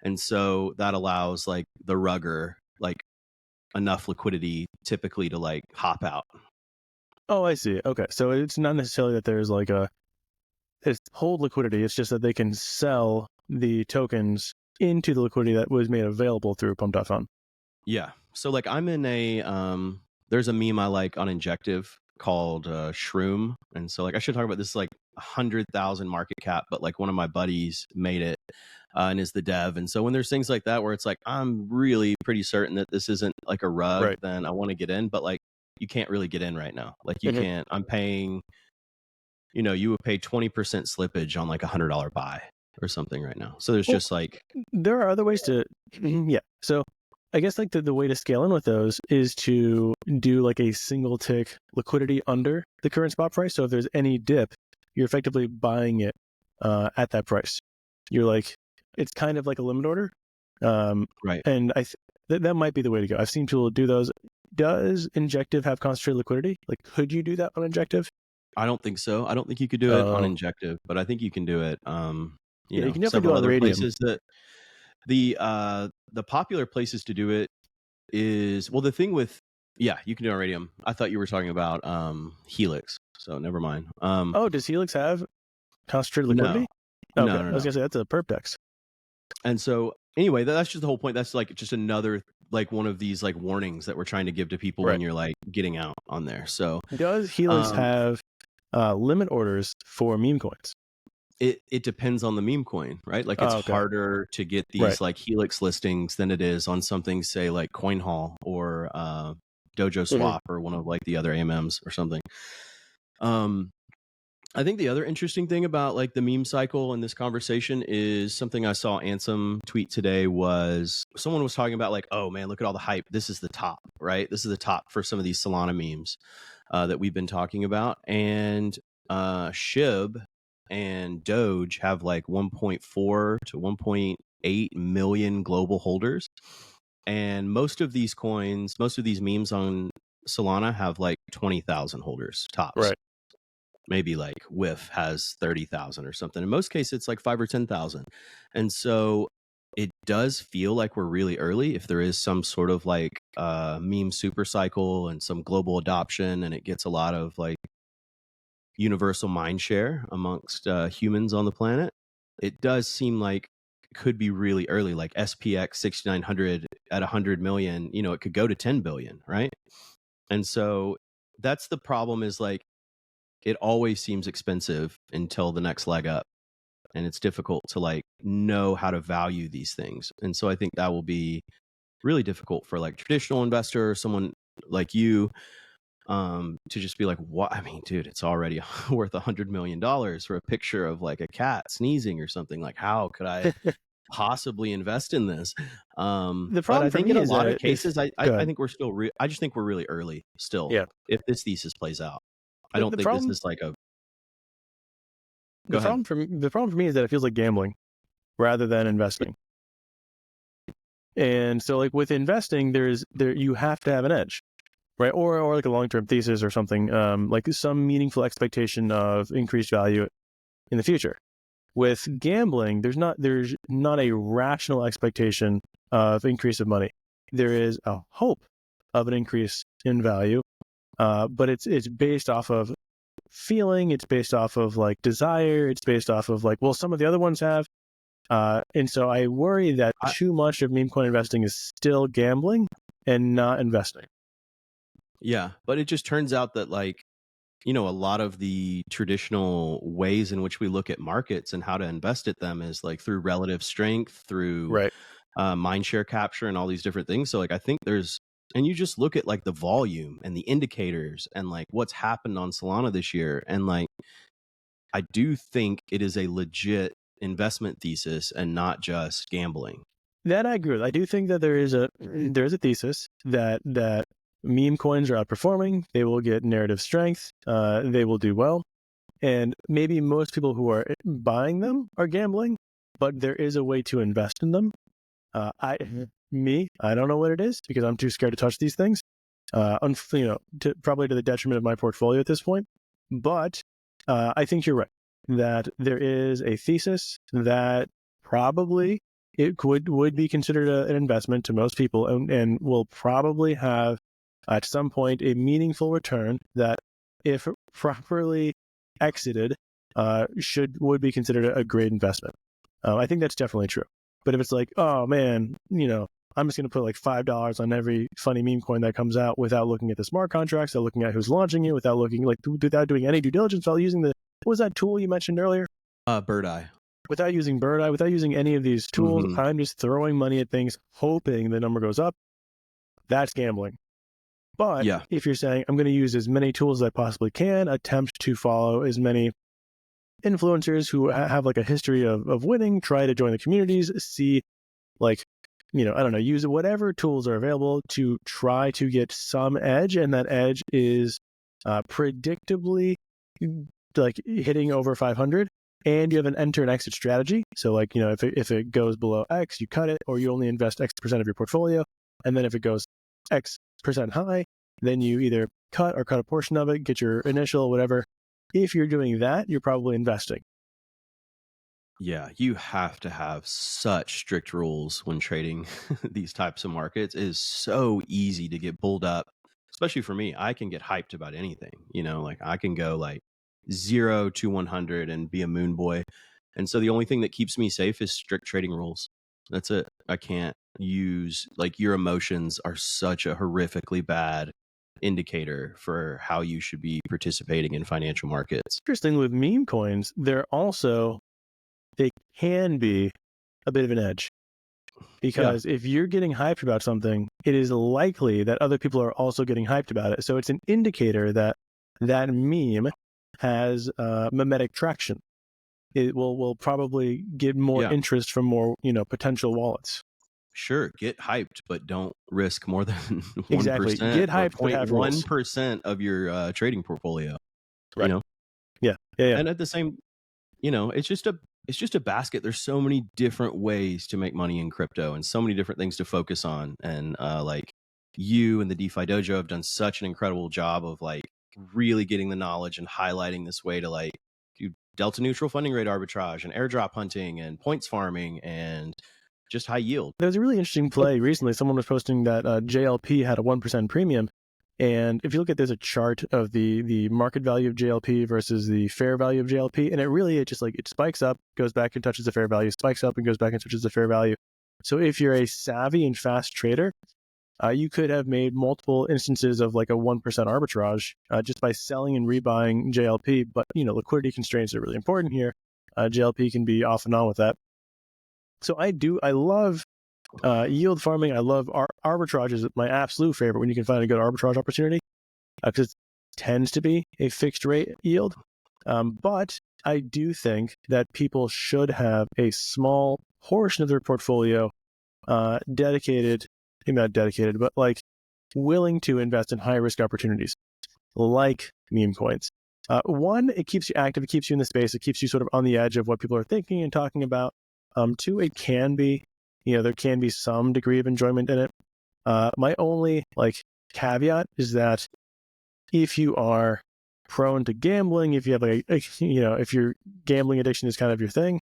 And so that allows like the rugger like enough liquidity typically to like hop out. Oh, I see. Okay, so it's not necessarily that there's like it's hold liquidity. It's just that they can sell the tokens into the liquidity that was made available through Pump.Fun. Yeah. So like I'm in there's a meme I like on Injective called Shroom. And so like I should talk about this, like 100,000 market cap, but like one of my buddies made it and is the dev. And so when there's things like that where it's like I'm really pretty certain that this isn't like a rug, Right. then I want to get in, but like you can't really get in right now. Like you can't. I'm paying, you would pay 20% slippage on like $100 buy or something right now. So there's just like there are other ways to yeah. So I guess like the way to scale in with those is to do like a single tick liquidity under the current spot price. So if there's any dip, you're effectively buying it at that price. You're like, it's kind of like a limit order. right. And that might be the way to go. I've seen people do those. Does Injective have concentrated liquidity? Like, could you do that on Injective? I don't think so. I don't think you could do it on Injective, but I think you can do it. Yeah, you can definitely do Several it on other Radium. places that the popular places to do it is, well, the thing with, yeah, you can do it on Radium. I thought you were talking about Helix, so never mind. Does Helix have concentrated No, liquidity? Okay, no. I was gonna say that's a perp dex. And so anyway, that's just the whole point. That's like just another like one of these like warnings that we're trying to give to people when you're like getting out on there. So does Helix have limit orders for meme coins? It depends on the meme coin, right? Like it's harder to get these like Helix listings than it is on something, say like CoinHall or Dojo Swap or one of like the other AMMs or something. I think the other interesting thing about like the meme cycle in this conversation is something I saw Ansem tweet today. Was someone was talking about like, oh man, look at all the hype. This is the top, right? This is the top for some of these Solana memes that we've been talking about. And SHIB and Doge have like 1.4 to 1.8 million global holders. And most of these coins, most of these memes on Solana have like 20,000 holders tops. Right. Maybe like Whiff has 30,000 or something. In most cases, it's like 5 or 10,000. And so it does feel like we're really early. If there is some sort of like meme super cycle and some global adoption, and it gets a lot of like universal mind share amongst humans on the planet, it does seem like it could be really early, like SPX 6900 at 100 million, you know, it could go to 10 billion, right? And so that's the problem, is like, it always seems expensive until the next leg up, and it's difficult to like know how to value these things. And so I think that will be really difficult for like traditional investor or someone like you to just be like, what? I mean, dude, it's already worth $100 million for a picture of like a cat sneezing or something. Like, how could I possibly invest in this? The But problem I for think in me a is lot of that cases, I go ahead. think we're still I just think we're really early still, Yeah. if this thesis plays out. I The, don't the think this problem is like a go the ahead. problem for me, the problem for me is that it feels like gambling rather than investing. And so like with investing, there you have to have an edge, right? Or like a long-term thesis or something, like some meaningful expectation of increased value in the future. With gambling, there's not a rational expectation of increase of money. There is a hope of an increase in value, but it's based off of feeling. It's based off of like desire. It's based off of like, well, some of the other ones have. And so I worry that I, too much of meme coin investing is still gambling and not investing. yeah, but it just turns out that like, you know, a lot of the traditional ways in which we look at markets and how to invest at them is like through relative strength, through Right. mind share capture, and all these different things. So like, I think there's, and you just look at like the volume and the indicators and like what's happened on Solana this year, and like I do think it is a legit investment thesis and not just gambling. That I agree with. I do think that there is a thesis that meme coins are outperforming. They will get narrative strength. They will do well. And maybe most people who are buying them are gambling, but there is a way to invest in them. I don't know what it is because I'm too scared to touch these things. Probably to the detriment of my portfolio at this point. But I think you're right that there is a thesis that probably it would be considered an investment to most people, and will probably have at some point a meaningful return that, if properly exited, would be considered a great investment. I think that's definitely true. But if it's like, oh man, I'm just going to put like $5 on every funny meme coin that comes out without looking at the smart contracts, without looking at who's launching it, without doing any due diligence, without using what was that tool you mentioned earlier? Bird Eye. Without using Bird Eye, without using any of these tools, Mm-hmm. I'm just throwing money at things, hoping the number goes up. That's gambling. But Yeah. if you're saying, I'm going to use as many tools as I possibly can, attempt to follow as many influencers who have like a history of winning, try to join the communities, see like, I don't know, use whatever tools are available to try to get some edge. And that edge is predictably like hitting over 500. And you have an enter and exit strategy. So like, if it goes below X, you cut it, or you only invest X percent of your portfolio. And then if it goes X percent high, then you either cut or cut a portion of it, get your initial, whatever. If you're doing that, you're probably investing. Yeah, you have to have such strict rules when trading these types of markets. It is so easy to get bulled up, especially for me. I can get hyped about anything, you know, like I can go like 0 to 100 and be a moon boy. And so the only thing that keeps me safe is strict trading rules. That's it. I can't use, like, your emotions are such a horrifically bad indicator for how you should be participating in financial markets. Interesting with meme coins, they can be a bit of an edge, Yeah. because if you're getting hyped about something, it is likely that other people are also getting hyped about it. So it's an indicator that that meme has memetic traction. It will probably get more Yeah. interest from more, potential wallets. Sure, get hyped, but don't risk more than Exactly. 1% Get or hyped, but have rules. 0.1% of your trading portfolio, you Right. know? Yeah. Yeah. Yeah. And at the same, it's just a basket. There's so many different ways to make money in crypto and so many different things to focus on. And like you and the DeFi Dojo have done such an incredible job of like really getting the knowledge and highlighting this way to like do delta neutral funding rate arbitrage and airdrop hunting and points farming and just high yield. There was a really interesting play recently. Someone was posting that JLP had a 1% premium. And if you look at, there's a chart of the market value of JLP versus the fair value of JLP. And it just like, it spikes up, goes back and touches the fair value, spikes up and goes back and touches the fair value. So if you're a savvy and fast trader, you could have made multiple instances of like a 1% arbitrage just by selling and rebuying JLP. But, liquidity constraints are really important here. JLP can be off and on with that. So I love yield farming. I love arbitrage is my absolute favorite when you can find a good arbitrage opportunity because it tends to be a fixed rate yield. But I do think that people should have a small portion of their portfolio dedicated, maybe not dedicated, but like willing to invest in high risk opportunities like meme coins. One, it keeps you active, it keeps you in the space, it keeps you sort of on the edge of what people are thinking and talking about. Two, it can be, there can be some degree of enjoyment in it. My only caveat is that if you are prone to gambling, if you have if your gambling addiction is kind of your thing,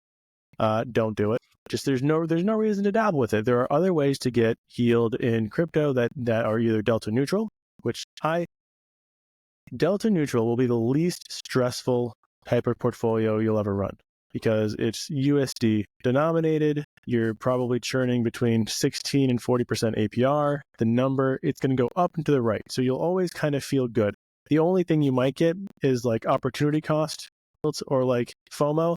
don't do it. Just there's no reason to dabble with it. There are other ways to get yield in crypto that are either delta neutral, which delta neutral will be the least stressful type of portfolio you'll ever run because it's USD denominated. You're probably churning between 16 and 40% APR. The number, it's going to go up and to the right. So you'll always kind of feel good. The only thing you might get is like opportunity cost or like FOMO.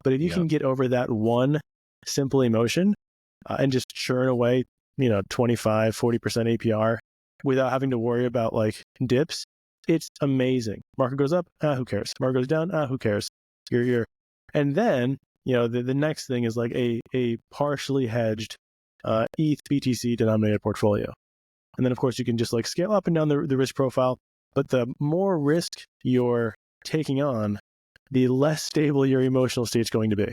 But if you can get over that one simple emotion and just churn away, 25, 40% APR without having to worry about like dips, it's amazing. Market goes up, who cares? Market goes down, who cares? You're and then, the next thing is like a partially hedged ETH BTC denominated portfolio. And then of course you can just like scale up and down the risk profile, but the more risk you're taking on, the less stable your emotional state's going to be.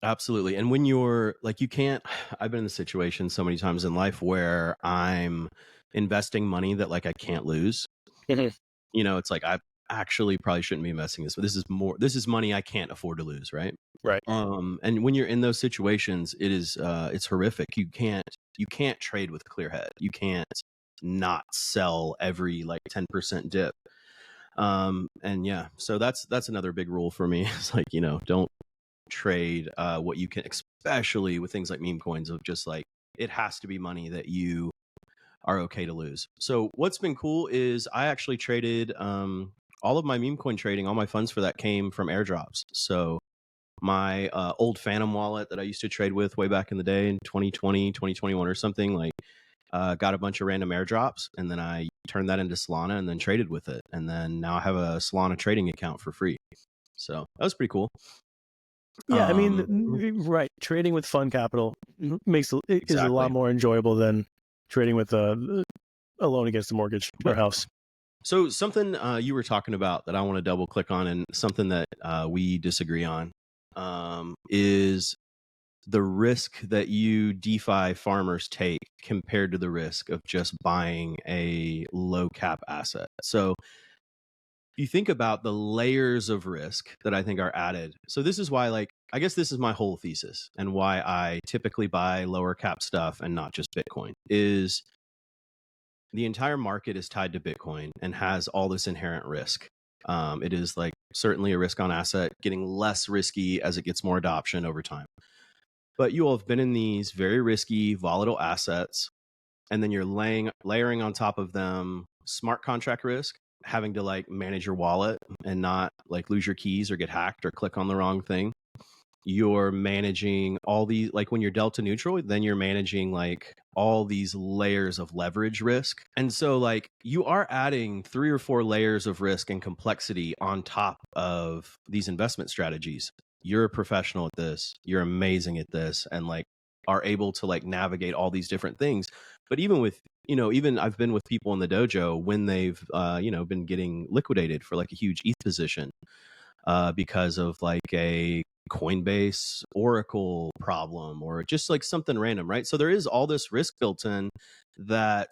Absolutely. And when you're like, I've been in the situation so many times in life where I'm investing money that like I can't lose. It's like I actually probably shouldn't be investing this, but this is money I can't afford to lose, right? Right. And when you're in those situations, it's horrific. You can't trade with clear head. You can't not sell every like 10% dip. And yeah, so that's another big rule for me. It's like, don't trade what you can, especially with things like meme coins, of just like it has to be money that you are okay to lose. So what's been cool is I actually traded all of my meme coin trading, all my funds for that came from airdrops. So my old Phantom wallet that I used to trade with way back in the day in 2020, 2021 or something, like got a bunch of random airdrops, and then I turned that into Solana and then traded with it. And then now I have a Solana trading account for free. So that was pretty cool. Yeah, I mean, right. Trading with fund capital is a lot more enjoyable than trading with a loan against a mortgage or house. So something you were talking about that I want to double click on, and something that we disagree on, is the risk that you DeFi farmers take compared to the risk of just buying a low cap asset. So you think about the layers of risk that I think are added. So this is why, like, I guess this is my whole thesis and why I typically buy lower cap stuff and not just Bitcoin, is the entire market is tied to Bitcoin and has all this inherent risk. It is like certainly a risk on asset, getting less risky as it gets more adoption over time. But you all have been in these very risky, volatile assets, and then you're layering on top of them smart contract risk, having to like manage your wallet and not like lose your keys or get hacked or click on the wrong thing. you're managing all these, like when you're delta neutral, then you're managing like all these layers of leverage risk. And so like you are adding 3 or 4 layers of risk and complexity on top of these investment strategies. You're a professional at this, you're amazing at this, and like are able to like navigate all these different things. But even with, even I've been with people in the dojo when they've, been getting liquidated for like a huge ETH position because of like a Coinbase Oracle problem or just like something random, right? So there is all this risk built in that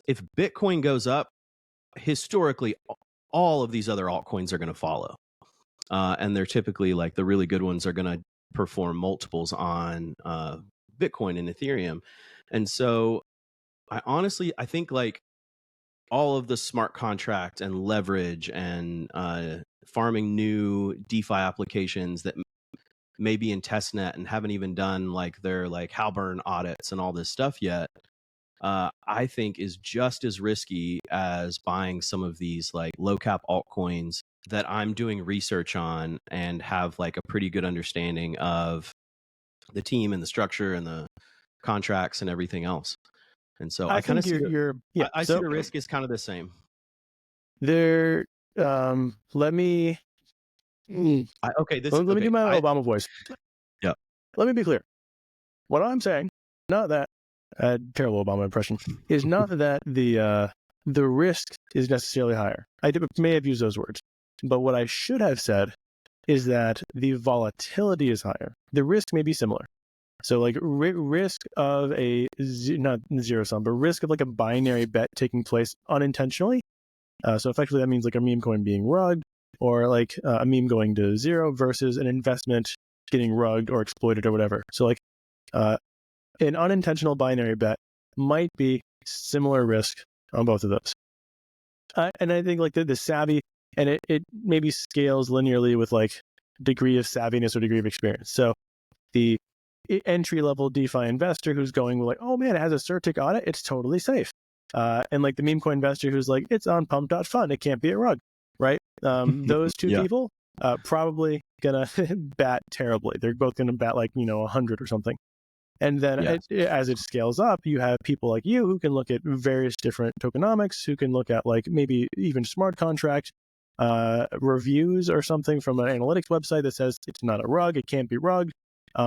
if Bitcoin goes up, historically, all of these other altcoins are going to follow. And they're typically like the really good ones are going to perform multiples on Bitcoin and Ethereum. And so I think like all of the smart contract and leverage and farming new DeFi applications that may be in testnet and haven't even done like their like Halburn audits and all this stuff yet, I think is just as risky as buying some of these like low cap altcoins that I'm doing research on and have like a pretty good understanding of the team and the structure and the contracts and everything else. And so I kind of see yeah. I see the risk is kind of the same. There, let me. Let me do my Obama voice. Yeah. Let me be clear. What I'm saying, not that terrible Obama impression, is not that the risk is necessarily higher. I may have used those words, but what I should have said is that the volatility is higher. The risk may be similar. So like risk of not zero sum, but risk of like a binary bet taking place unintentionally. So effectively that means like a meme coin being rugged or like a meme going to zero versus an investment getting rugged or exploited or whatever. So like an unintentional binary bet might be similar risk on both of those. And I think like the savvy, and it maybe scales linearly with like degree of savviness or degree of experience. So the entry-level DeFi investor who's going like, oh man, it has a CertiK audit, it's totally safe. And like the meme coin investor who's like, it's on pump.fun, it can't be a rug, right? Those two people probably gonna bat terribly. They're both gonna bat like, 100 or something. And then as it scales up, you have people like you who can look at various different tokenomics, who can look at like maybe even smart contract reviews or something from an analytics website that says it's not a rug, it can't be rugged.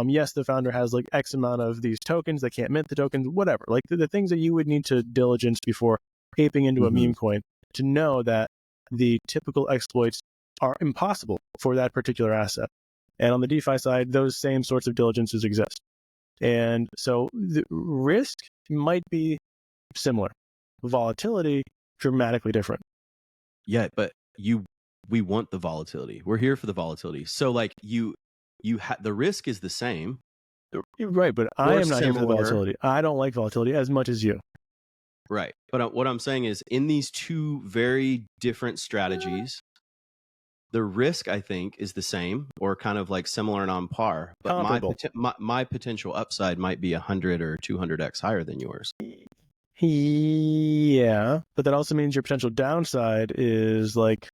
Yes, the founder has like X amount of these tokens, they can't mint the tokens, whatever. Like the things that you would need to diligence before aping into a meme coin to know that the typical exploits are impossible for that particular asset. And on the DeFi side, those same sorts of diligences exist. And so the risk might be similar. Volatility, dramatically different. Yeah, but we want the volatility. We're here for the volatility. So like the risk is the same. Right, but I am not here for the volatility. I don't like volatility as much as you. Right. But what I'm saying is in these two very different strategies, the risk, I think, is the same or kind of like similar and on par. But my potential upside might be 100 or 200x higher than yours. Yeah, but that also means your potential downside is like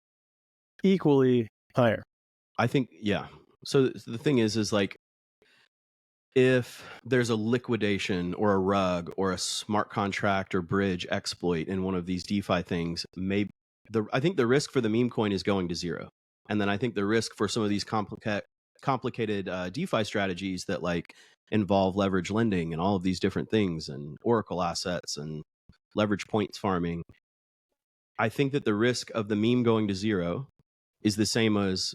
equally higher. I think, yeah. So the thing is like if there's a liquidation or a rug or a smart contract or bridge exploit in one of these DeFi things, I think the risk for the meme coin is going to zero. And then I think the risk for some of these complicated DeFi strategies that like involve leverage lending and all of these different things and Oracle assets and leverage points farming, I think that the risk of the meme going to zero is the same as,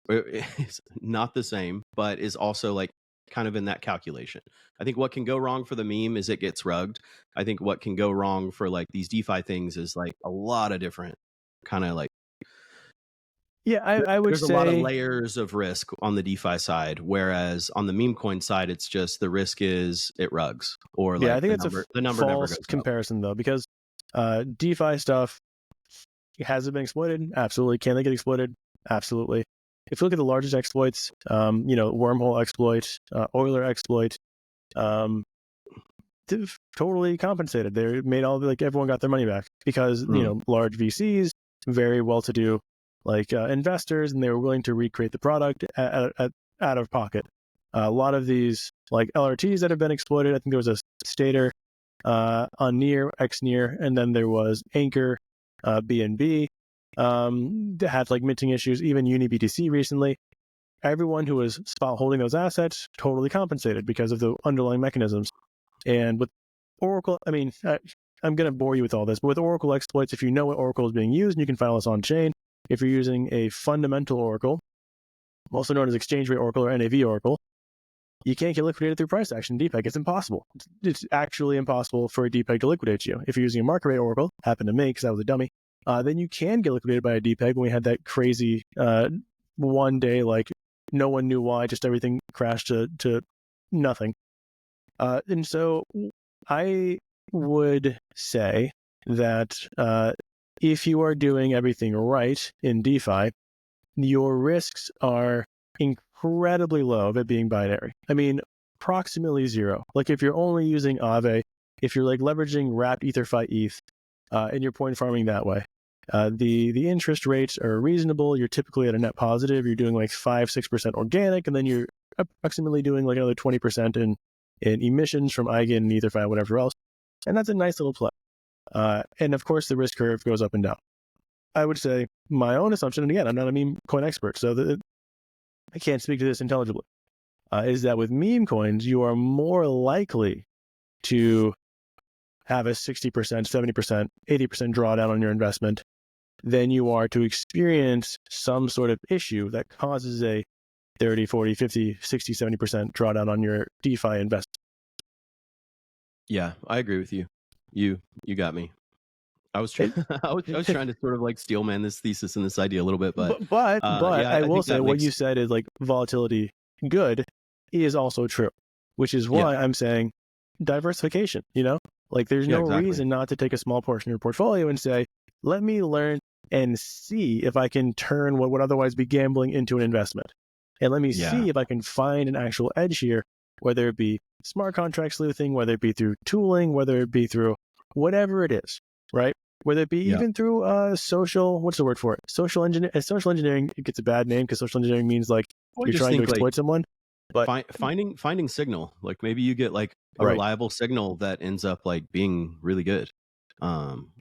it's not the same, but is also like kind of in that calculation. I think what can go wrong for the meme is it gets rugged. I think what can go wrong for like these DeFi things is like a lot of different kind of like, yeah, I would there's say a lot of layers of risk on the DeFi side, whereas on the meme coin side, it's just the risk is it rugs or like I think the number never false goes comparison up. Though, because DeFi stuff has it been exploited? Absolutely. Can they get exploited? Absolutely. If you look at the largest exploits, wormhole exploit, Euler exploit, totally compensated. They made everyone got their money back because large VCs, very well-to-do investors, and they were willing to recreate the product at out of pocket. A lot of these like LRTs that have been exploited. I think there was a Stater on Near, X Near, and then there was Anchor, BNB that had like minting issues. Even UniBTC recently. Everyone who was spot holding those assets totally compensated because of the underlying mechanisms. And with Oracle, I mean, I'm going to bore you with all this, but with Oracle exploits, if you know what Oracle is being used, you can file this on chain. If you're using a fundamental Oracle, also known as exchange rate Oracle or NAV Oracle, you can't get liquidated through price action in DPEG. It's impossible. It's actually impossible for a DPEG to liquidate you. If you're using a market rate Oracle, happened to me because I was a dummy, then you can get liquidated by a DPEG when we had that crazy one day, like no one knew why, just everything crashed to nothing. And so I would say that if you are doing everything right in DeFi, your risks are incredibly low of it being binary. I mean, approximately zero. Like if you're only using Aave, if you're like leveraging wrapped EtherFi ETH and you're point farming that way, the interest rates are reasonable. You're typically at a net positive. You're doing like 5-6% organic, and then you're approximately doing like another 20% in emissions from EIGEN and EtherFi, whatever else. And that's a nice little play. And of course, the risk curve goes up and down. I would say my own assumption, and again, I'm not a meme coin expert, so I can't speak to this intelligibly, is that with meme coins, you are more likely to have a 60%, 70%, 80% drawdown on your investment than you are to experience some sort of issue that causes a 30, 40, 50, 60, 70% drawdown on your DeFi investment. Yeah, I agree with you. You got me. I was trying to sort of like steelman this thesis and this idea a little bit, but yeah, I will think say what you said is like volatility good is also true, which is why I'm saying diversification, you know? Like there's no reason not to take a small portion of your portfolio and say, let me learn and see if I can turn what would otherwise be gambling into an investment. And let me see if I can find an actual edge here, whether it be smart contract sleuthing, whether it be through tooling, whether it be through whatever it is, right? Whether it be even through social, what's the word for it? Social engineering, it gets a bad name because social engineering means like you're trying to exploit someone. But finding signal, like maybe you get like a reliable signal that ends up like being really good.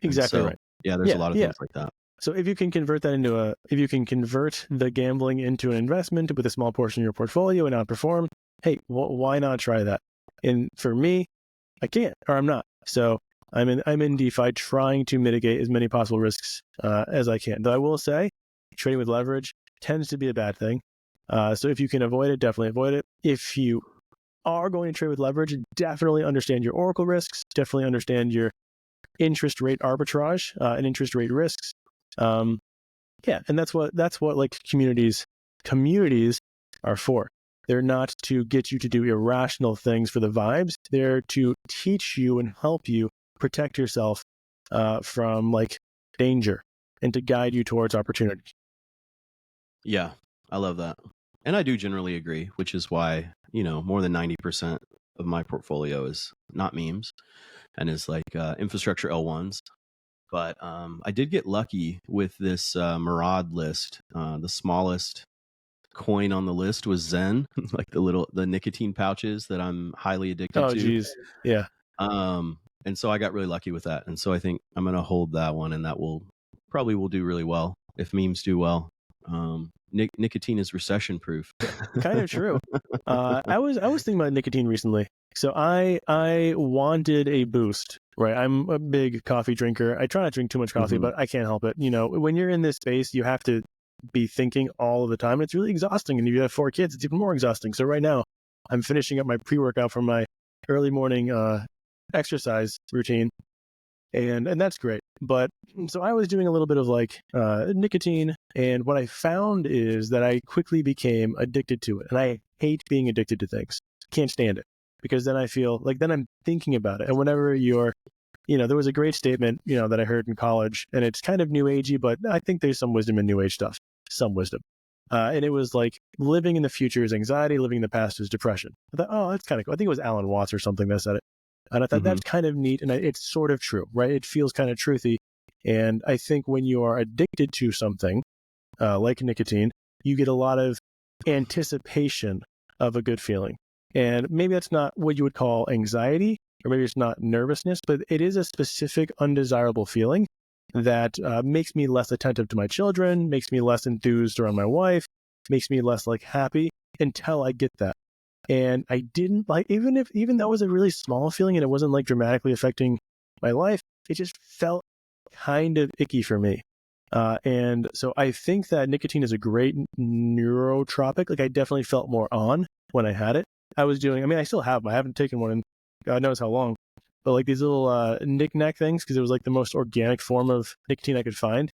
Exactly right. Yeah, there's a lot of things like that. So if you can convert that if you can convert the gambling into an investment with a small portion of your portfolio and outperform, hey, why not try that? And for me, I can't, or I'm not. So I'm in DeFi trying to mitigate as many possible risks as I can. Though I will say, trading with leverage tends to be a bad thing. So if you can avoid it, definitely avoid it. If you are going to trade with leverage, definitely understand your Oracle risks, definitely understand your interest rate arbitrage and interest rate risks. And that's what like communities are for. They're not to get you to do irrational things for the vibes. They're to teach you and help you protect yourself from like danger and to guide you towards opportunity. Yeah, I love that. And I do generally agree, which is why, more than 90% of my portfolio is not memes and is like infrastructure L1s. But I did get lucky with this Murad list. The smallest coin on the list was Zen, like the nicotine pouches that I'm highly addicted to. Oh, geez. Yeah. And so I got really lucky with that. And so I think I'm going to hold that one, and that will do really well if memes do well. Nicotine is recession proof. Kind of true. I was thinking about nicotine recently. So I wanted a boost, right? I'm a big coffee drinker. I try not to drink too much coffee, but I can't help it. When you're in this space, you have to be thinking all of the time. It's really exhausting. And if you have 4 kids, it's even more exhausting. So right now I'm finishing up my pre-workout from my early morning exercise routine. And that's great. But so I was doing a little bit of like nicotine. And what I found is that I quickly became addicted to it. And I hate being addicted to things. Can't stand it. Because then I feel like then I'm thinking about it. And whenever you're, there was a great statement, that I heard in college, and it's kind of new agey, but I think there's some wisdom in new age stuff, some wisdom. And it was like living in the future is anxiety, living in the past is depression. I thought, oh, that's kind of cool. I think it was Alan Watts or something that said it. And I thought that's kind of neat. And it's sort of true, right? It feels kind of truthy. And I think when you are addicted to something like nicotine, you get a lot of anticipation of a good feeling. And maybe that's not what you would call anxiety, or maybe it's not nervousness, but it is a specific undesirable feeling that makes me less attentive to my children, makes me less enthused around my wife, makes me less like happy until I get that. And I didn't like, even that was a really small feeling and it wasn't like dramatically affecting my life, it just felt kind of icky for me. And so I think that nicotine is a great neurotropic. Like I definitely felt more on when I had it. I still have them. I haven't taken one in God knows how long, but like these little knick-knack things, because it was like the most organic form of nicotine I could find.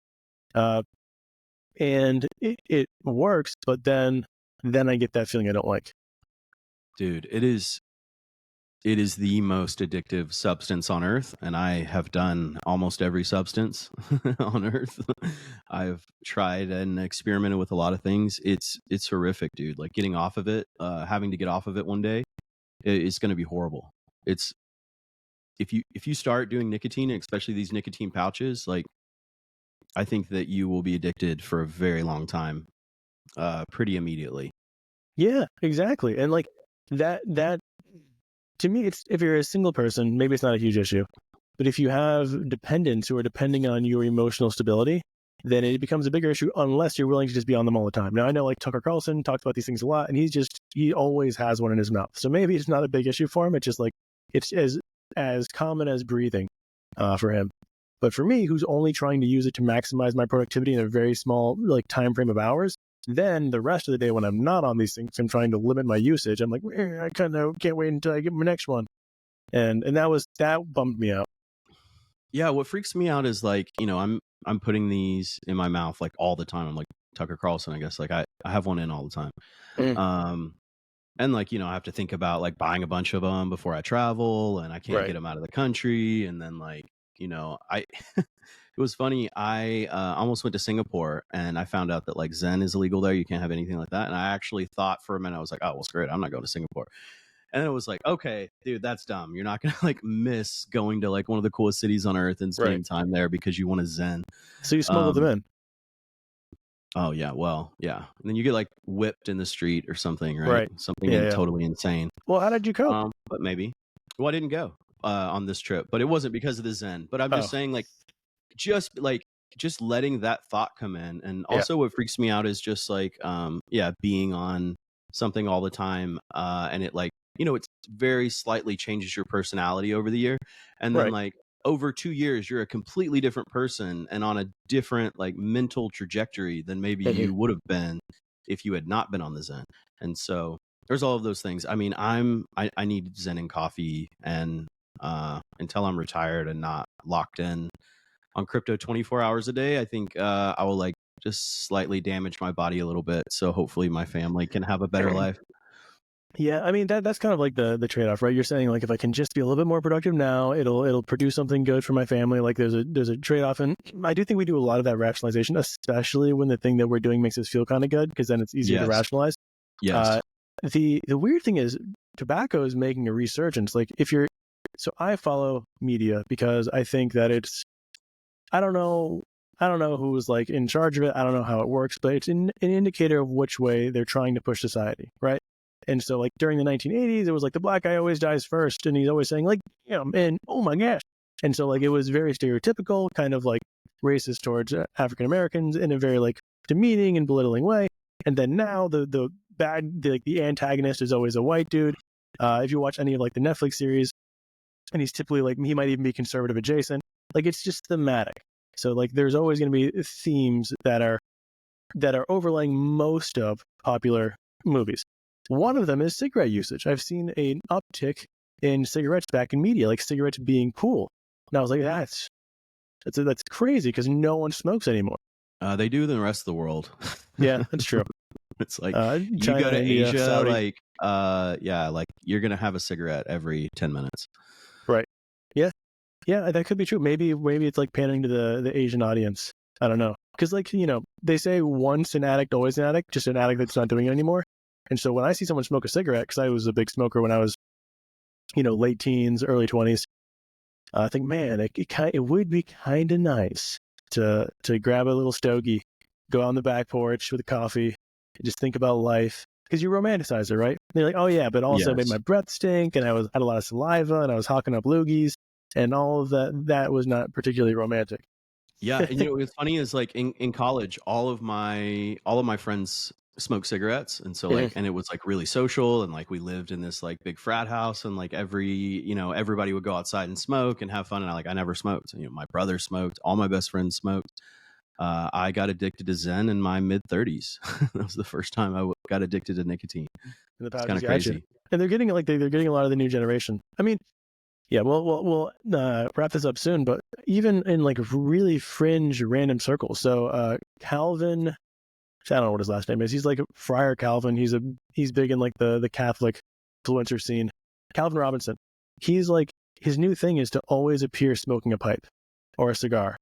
And it works, but then I get that feeling I don't like. Dude, it is the most addictive substance on earth, and I have done almost every substance on earth. I've tried and experimented with a lot of things. It's horrific, dude. Like getting off of it, having to get off of it one day, it's going to be horrible. It's if you start doing nicotine, especially these nicotine pouches, like I think that you will be addicted for a very long time, pretty immediately. Yeah, exactly. And like that to me, it's, if you're a single person, maybe it's not a huge issue. But if you have dependents who are depending on your emotional stability, then it becomes a bigger issue unless you're willing to just be on them all the time. Now, I know like Tucker Carlson talks about these things a lot, and he always has one in his mouth. So maybe it's not a big issue for him. It's just like, it's as common as breathing for him. But for me, who's only trying to use it to maximize my productivity in a very small like time frame of hours, then the rest of the day when I'm not on these things, I'm trying to limit my usage. I'm like, I kind of can't wait until I get my next one. And that bummed me out. Yeah, what freaks me out is like, I'm putting these in my mouth like all the time. I'm like Tucker Carlson, I guess. Like I have one in all the time. Um and like, I have to think about like buying a bunch of them before I travel, and I can't get them out of the country. And then like, I it was funny. I almost went to Singapore, and I found out that like Zen is illegal there. You can't have anything like that. And I actually thought for a minute, I was like, oh, well, screw it, I'm not going to Singapore. And then it was like, okay, dude, that's dumb. You're not gonna like miss going to like one of the coolest cities on earth and spending time there because you want to Zen. So you smuggled them in. Oh yeah, well, yeah. And then you get like whipped in the street or something, right? Something totally insane. Well, how did you cope? But maybe. Well, I didn't go on this trip, but it wasn't because of the Zen. But I'm just saying, like, just letting that thought come in. And also what freaks me out is just like, being on something all the time. And it like, it very slightly changes your personality over the year. And then like over 2 years, you're a completely different person and on a different like mental trajectory than maybe you would have been if you had not been on the Zen. And so there's all of those things. I mean, I need Zen and coffee, and until I'm retired and not locked in on crypto 24 hours a day, I think I will like just slightly damage my body a little bit. So hopefully my family can have a better life. Yeah, I mean that's kind of like the trade-off, right? You're saying like if I can just be a little bit more productive now, it'll produce something good for my family. Like there's a trade-off, and I do think we do a lot of that rationalization, especially when the thing that we're doing makes us feel kind of good, because then it's easier to rationalize. Yes. The weird thing is tobacco is making a resurgence. Like so I follow media because I think that I don't know who's like in charge of it. I don't know how it works, but it's an indicator of which way they're trying to push society, right? And so like during the 1980s, it was like the black guy always dies first, and he's always saying like, man, oh my gosh. And so like it was very stereotypical, kind of like racist towards African Americans in a very like demeaning and belittling way. And then now the antagonist is always a white dude. If you watch any of like the Netflix series, and he's typically like, he might even be conservative adjacent. Like it's just thematic. So like there's always going to be themes that are overlaying most of popular movies. One of them is cigarette usage. I've seen an uptick in cigarettes back in media, like cigarettes being cool. And I was like, that's crazy, because no one smokes anymore. They do in the rest of the world. Yeah, that's true. It's like China, you go to India, Asia, Saudi. like like you're gonna have a cigarette every 10 minutes. Right. Yeah, that could be true. Maybe it's like pandering to the Asian audience. I don't know, because like they say once an addict, always an addict. Just an addict that's not doing it anymore. And so when I see someone smoke a cigarette, because I was a big smoker when I was, late teens, early 20s, I think, man, it would be kind of nice to grab a little stogie, go on the back porch with a coffee, just think about life, because you romanticize it, right? They're like, oh yeah, but also it made Yes. my breath stink, and had a lot of saliva, and I was hawking up loogies, and all of that. That was not particularly romantic. Yeah, and what's funny is like in college, all of my friends smoked cigarettes, and so Mhm. like, and it was like really social, and like we lived in this like big frat house, and like everybody would go outside and smoke and have fun, and I never smoked. My brother smoked, all my best friends smoked. I got addicted to Zen in my mid 30s. That was the first time I got addicted to nicotine. In the It's kind pouches, of gotcha. crazy. And they're getting they're getting a lot of the new generation. I mean, yeah, we'll wrap this up soon, but even in like really fringe random circles. So Calvin, I don't know what his last name is. He's like Friar Calvin. He's big in like the Catholic influencer scene. Calvin Robinson. He's like, his new thing is to always appear smoking a pipe or a cigar.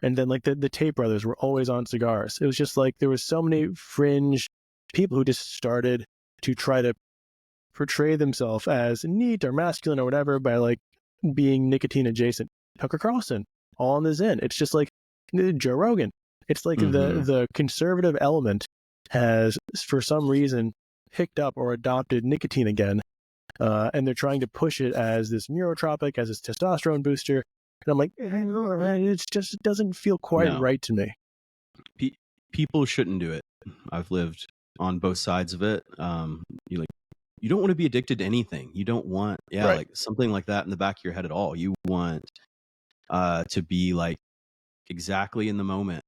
And then like the Tate brothers were always on cigars. It was just like there was so many fringe people who just started to try to portray themselves as neat or masculine or whatever by like being nicotine adjacent. Tucker Carlson, all on the Zen. It's just like Joe Rogan. It's like Mm-hmm. the conservative element has, for some reason, picked up or adopted nicotine again, and they're trying to push it as this neurotropic, as this testosterone booster. And I'm like, it just doesn't feel quite No, right to me. people shouldn't do it. I've lived on both sides of it. You don't want to be addicted to anything. You don't want, Right. like something like that in the back of your head at all. You want to be like exactly in the moment,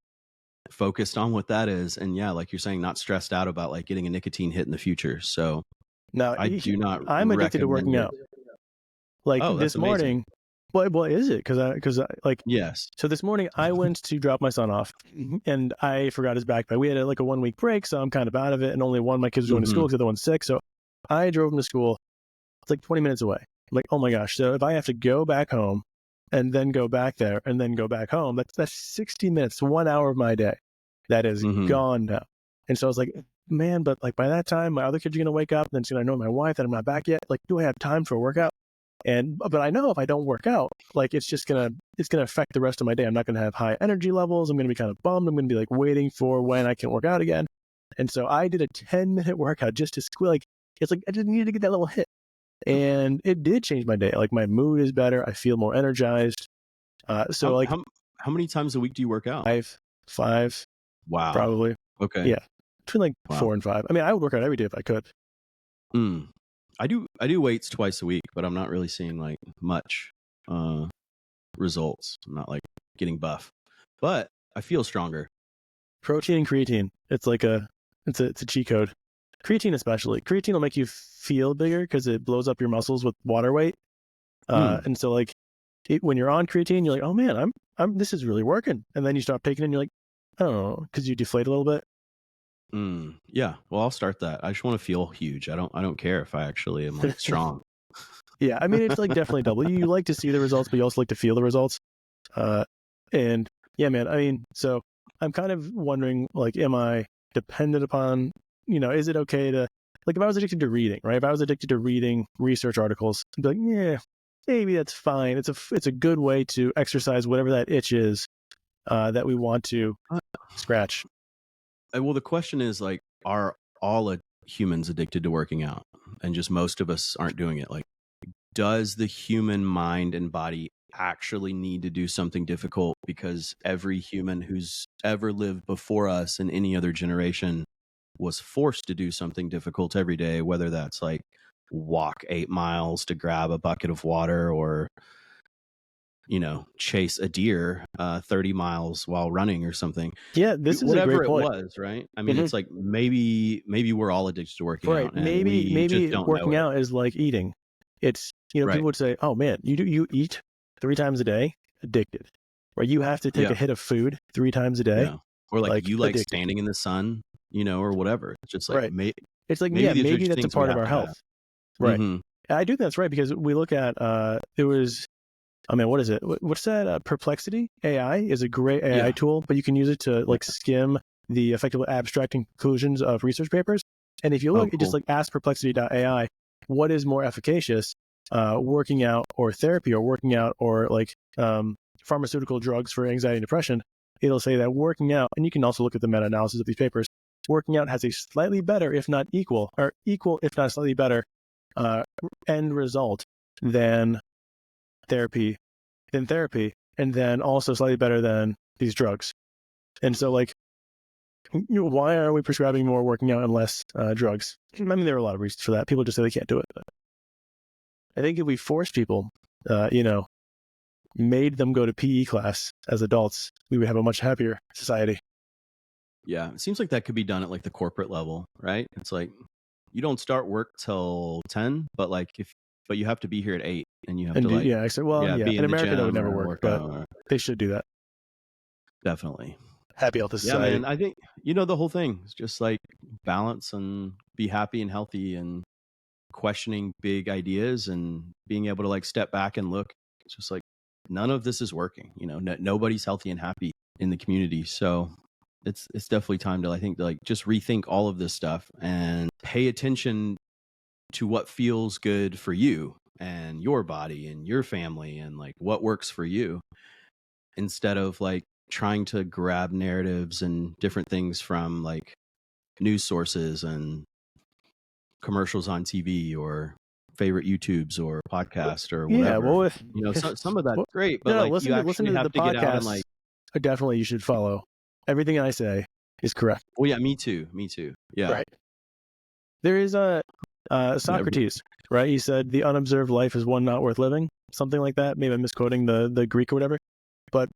focused on what that is, and yeah, like you're saying, not stressed out about like getting a nicotine hit in the future. So Now, I do not I'm addicted to recommend working it. out. Like Oh, that's this amazing. morning, what is it? Because like, Yes. so this morning I went to drop my son off, and I forgot his backpack. We had like a 1 week break, so I'm kind of out of it. And only one of my kids was going to Mm-hmm. school because the other one's sick. So I drove him to school. It's like 20 minutes away. I'm like, oh my gosh. So if I have to go back home and then go back there and then go back home, that's 60 minutes, 1 hour of my day that is Mm-hmm. gone now. And so I was like, man, but like by that time, my other kids are going to wake up, and then it's going to know my wife that I'm not back yet. Like, do I have time for a workout? But I know if I don't work out, like it's gonna affect the rest of my day. I'm not gonna have high energy levels. I'm gonna be kind of bummed. I'm gonna be like waiting for when I can work out again. And so I did a 10-minute workout just to like, it's like I just needed to get that little hit, and it did change my day. Like my mood is better. I feel more energized. So How, like how how many times a week do you work out? five Wow. probably. Okay. Yeah, between like Wow. 4 and 5. I mean, I would work out every day if I could. Mm. I do weights twice a week, but I'm not really seeing like much results. I'm not like getting buff, but I feel stronger. Protein and creatine. It's like it's a cheat code. Creatine especially. Creatine will make you feel bigger because it blows up your muscles with water weight. Mm. And so like when you're on creatine, you're like, oh man, this is really working. And then you stop taking it and you're like, I don't know, because you deflate a little bit. Yeah. Well, I'll start that. I just want to feel huge. I don't care if I actually am like strong. Yeah, I mean, it's like definitely double. You like to see the results, but you also like to feel the results. Uh, and yeah, man, I mean, so I'm kind of wondering, like, am I dependent upon, is it okay to, like, if I was addicted to reading, right? If I was addicted to reading research articles, I'd be like, yeah, maybe that's fine. It's a good way to exercise whatever that itch is that we want to Uh, scratch. well, the question is like, are all humans addicted to working out? And just most of us aren't doing it. Like, does the human mind and body actually need to do something difficult? Because every human who's ever lived before us in any other generation was forced to do something difficult every day, whether that's like walk 8 miles to grab a bucket of water, or chase a deer 30 miles while running or something. Yeah, this is a Whatever great it point. was, right? I mean, Mm-hmm. it's like maybe we're all addicted to working Right. out and we just Maybe don't know working it. out is like eating. It's, Right. people would say, oh man, you eat 3 times a day, addicted. Right. You have to take a Yeah. hit of food 3 times a day, Yeah. Or like like you like addicted. standing in the sun, or whatever. It's just like Right. It's like, maybe yeah, these are maybe just that's a things we part of have our to have. health. Right. Mm-hmm. I do think that's right, because we look at, there was, I mean, what is it? What's that? Perplexity AI is a great AI Yeah. tool, but you can use it to Yeah. like skim the effectively abstracting conclusions of research papers. And if you Oh, look, it just cool. like ask perplexity.ai, what is more efficacious, working out or therapy, or working out or like pharmaceutical drugs for anxiety and depression? It'll say that working out, and you can also look at the meta-analysis of these papers. working out has a slightly better, if not equal, or equal, if not slightly better, end result than therapy, and then also slightly better than these drugs. And so, like, why are we prescribing more working out and less drugs? I mean, there are a lot of reasons for that. People just say they can't do it. But I think if we force people, made them go to PE class as adults, we would have a much happier society. Yeah, it seems like that could be done at like the corporate level, right? It's like you don't start work till 10, but you have to be here at 8, and you have to like be be in in the America that would gym never or work, but they should do that. Definitely. Happy healthy Yeah, society. man. I think the whole thing is just like balance and be happy and healthy and questioning big ideas and being able to like step back and look. It's just like none of this is working. Nobody's healthy and happy in the community. So it's definitely time to, I think, to like just rethink all of this stuff and pay attention to what feels good for you and your body and your family and like what works for you, instead of like trying to grab narratives and different things from like news sources and commercials on TV or favorite YouTubes or podcast or whatever. Yeah, well, some of that's great, but like you actually have to get out and like. Definitely, you should follow everything I say is correct. Oh yeah, me too. Yeah, right. There is Socrates, right? He said the unobserved life is one not worth living, something like that. Maybe I'm misquoting the Greek or whatever, but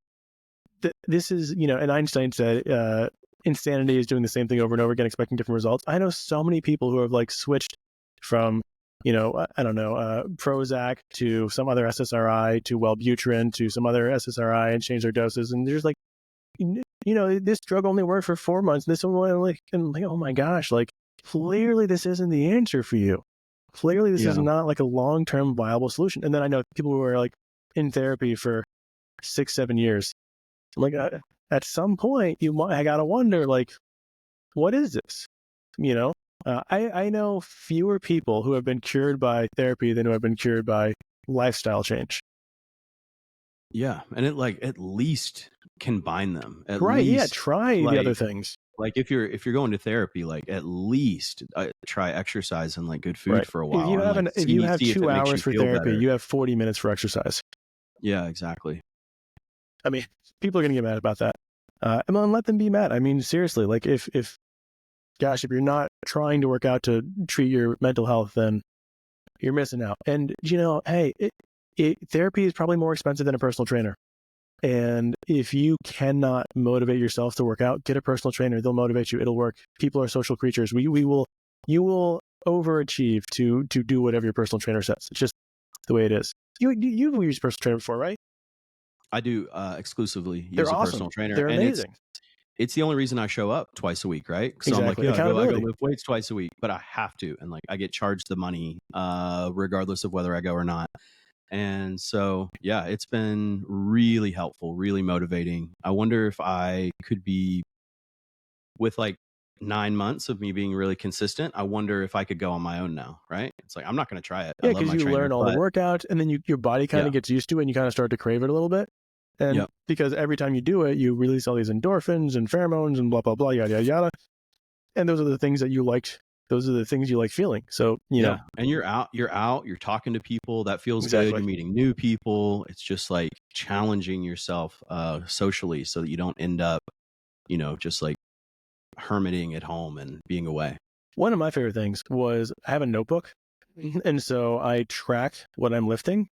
this is, and Einstein said insanity is doing the same thing over and over again, expecting different results. I know so many people who have like switched from, I don't know, Prozac to some other SSRI to Wellbutrin to some other SSRI and change their doses. And there's like, this drug only worked for 4 months. This one, like, oh my gosh, like clearly this isn't the answer for you. Clearly this is not like a long-term viable solution. And then I know people who are like in therapy for 6-7 years. I'm like, at some point I gotta wonder, like, what is this? I know fewer people who have been cured by therapy than who have been cured by lifestyle change. Yeah, and it like at least combine them. Try the other things. Like if you're going to therapy, like at least try exercise and like good food for a while. If you have 2 hours for therapy, you have 40 minutes for exercise. Yeah, exactly. I mean, people are going to get mad about that. And let them be mad. I mean, seriously, like if you're not trying to work out to treat your mental health, then you're missing out. And, hey, therapy is probably more expensive than a personal trainer. And if you cannot motivate yourself to work out, get a personal trainer. They'll motivate you. It'll work. People are social creatures. You will overachieve to do whatever your personal trainer says. It's just the way it is. You've used a personal trainer before, right? I do exclusively use a personal trainer. They're amazing. And it's the only reason I show up twice a week, right? So exactly. I'm like, I go lift weights twice a week, but I have to. And like, I get charged the money regardless of whether I go or not. And so, yeah, it's been really helpful, really motivating. I wonder if I could be, with like 9 months of me being really consistent, I wonder if I could go on my own now, right? It's like, I'm not going to try it. Yeah, because you learn all the workouts, and then your body kind of gets used to it, and you kind of start to crave it a little bit. And because every time you do it, you release all these endorphins and pheromones and blah, blah, blah, yada, yada, yada. And those are the things that you liked. Those are the things you like feeling. So, know. And you're out, you're talking to people. That feels good. You're meeting new people. It's just like challenging yourself socially so that you don't end up, just like hermiting at home and being away. One of my favorite things was I have a notebook. And so I tracked what I'm lifting.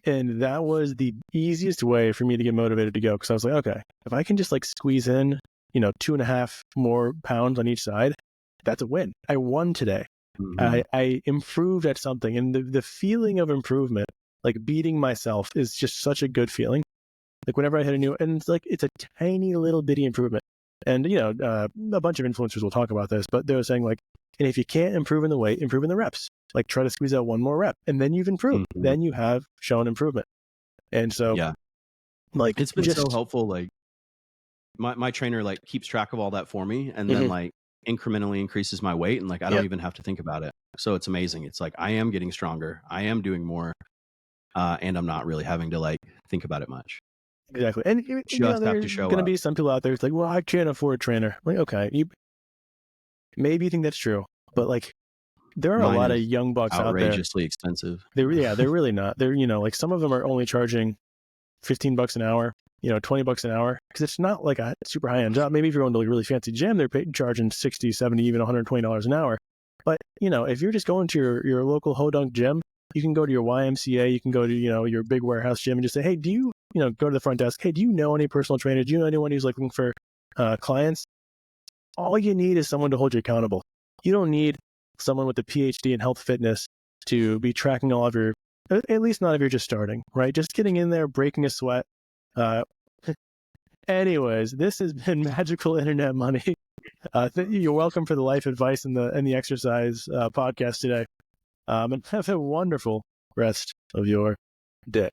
And that was the easiest way for me to get motivated to go. Because I was like, okay, if I can just like squeeze in, 2.5 more pounds on each side, that's a win. I won today. Mm-hmm. I improved at something. And the feeling of improvement, like beating myself, is just such a good feeling. Like whenever I hit a new, and it's a tiny little bitty improvement. And, a bunch of influencers will talk about this, but they were saying like, and if you can't improve in the weight, improve in the reps. Like try to squeeze out one more rep, and then you've improved. Mm-hmm. Then you have shown improvement. And so, like it's been so helpful. Like my trainer like keeps track of all that for me, and then like incrementally increases my weight, and like I don't even have to think about it. So it's amazing. It's like I am getting stronger. I am doing more, and I'm not really having to like think about it much. Exactly. And just have to show up. There's going to be some people out there who's like, well, I can't afford a trainer. Like, okay, Maybe you think that's true, but like there are a Mine lot of is young bucks out there. outrageously expensive. They're really not. They're, like some of them are only charging $15 an hour, $20 an hour, because it's not like a super high end job. Maybe if you're going to a really fancy gym, they're charging 60, 70, even $120 an hour. But if you're just going to your local Hodunk gym, you can go to your YMCA, you can go to your big warehouse gym and just say, hey, do you go to the front desk? Hey, do you know any personal trainers? Do you know anyone who's looking for clients? All you need is someone to hold you accountable. You don't need someone with a PhD in health fitness to be tracking all of your, at least not if you're just starting, right? Just getting in there, breaking a sweat. Anyways, this has been Magical Internet Money. You're welcome for the life advice and the exercise podcast today. And have a wonderful rest of your day.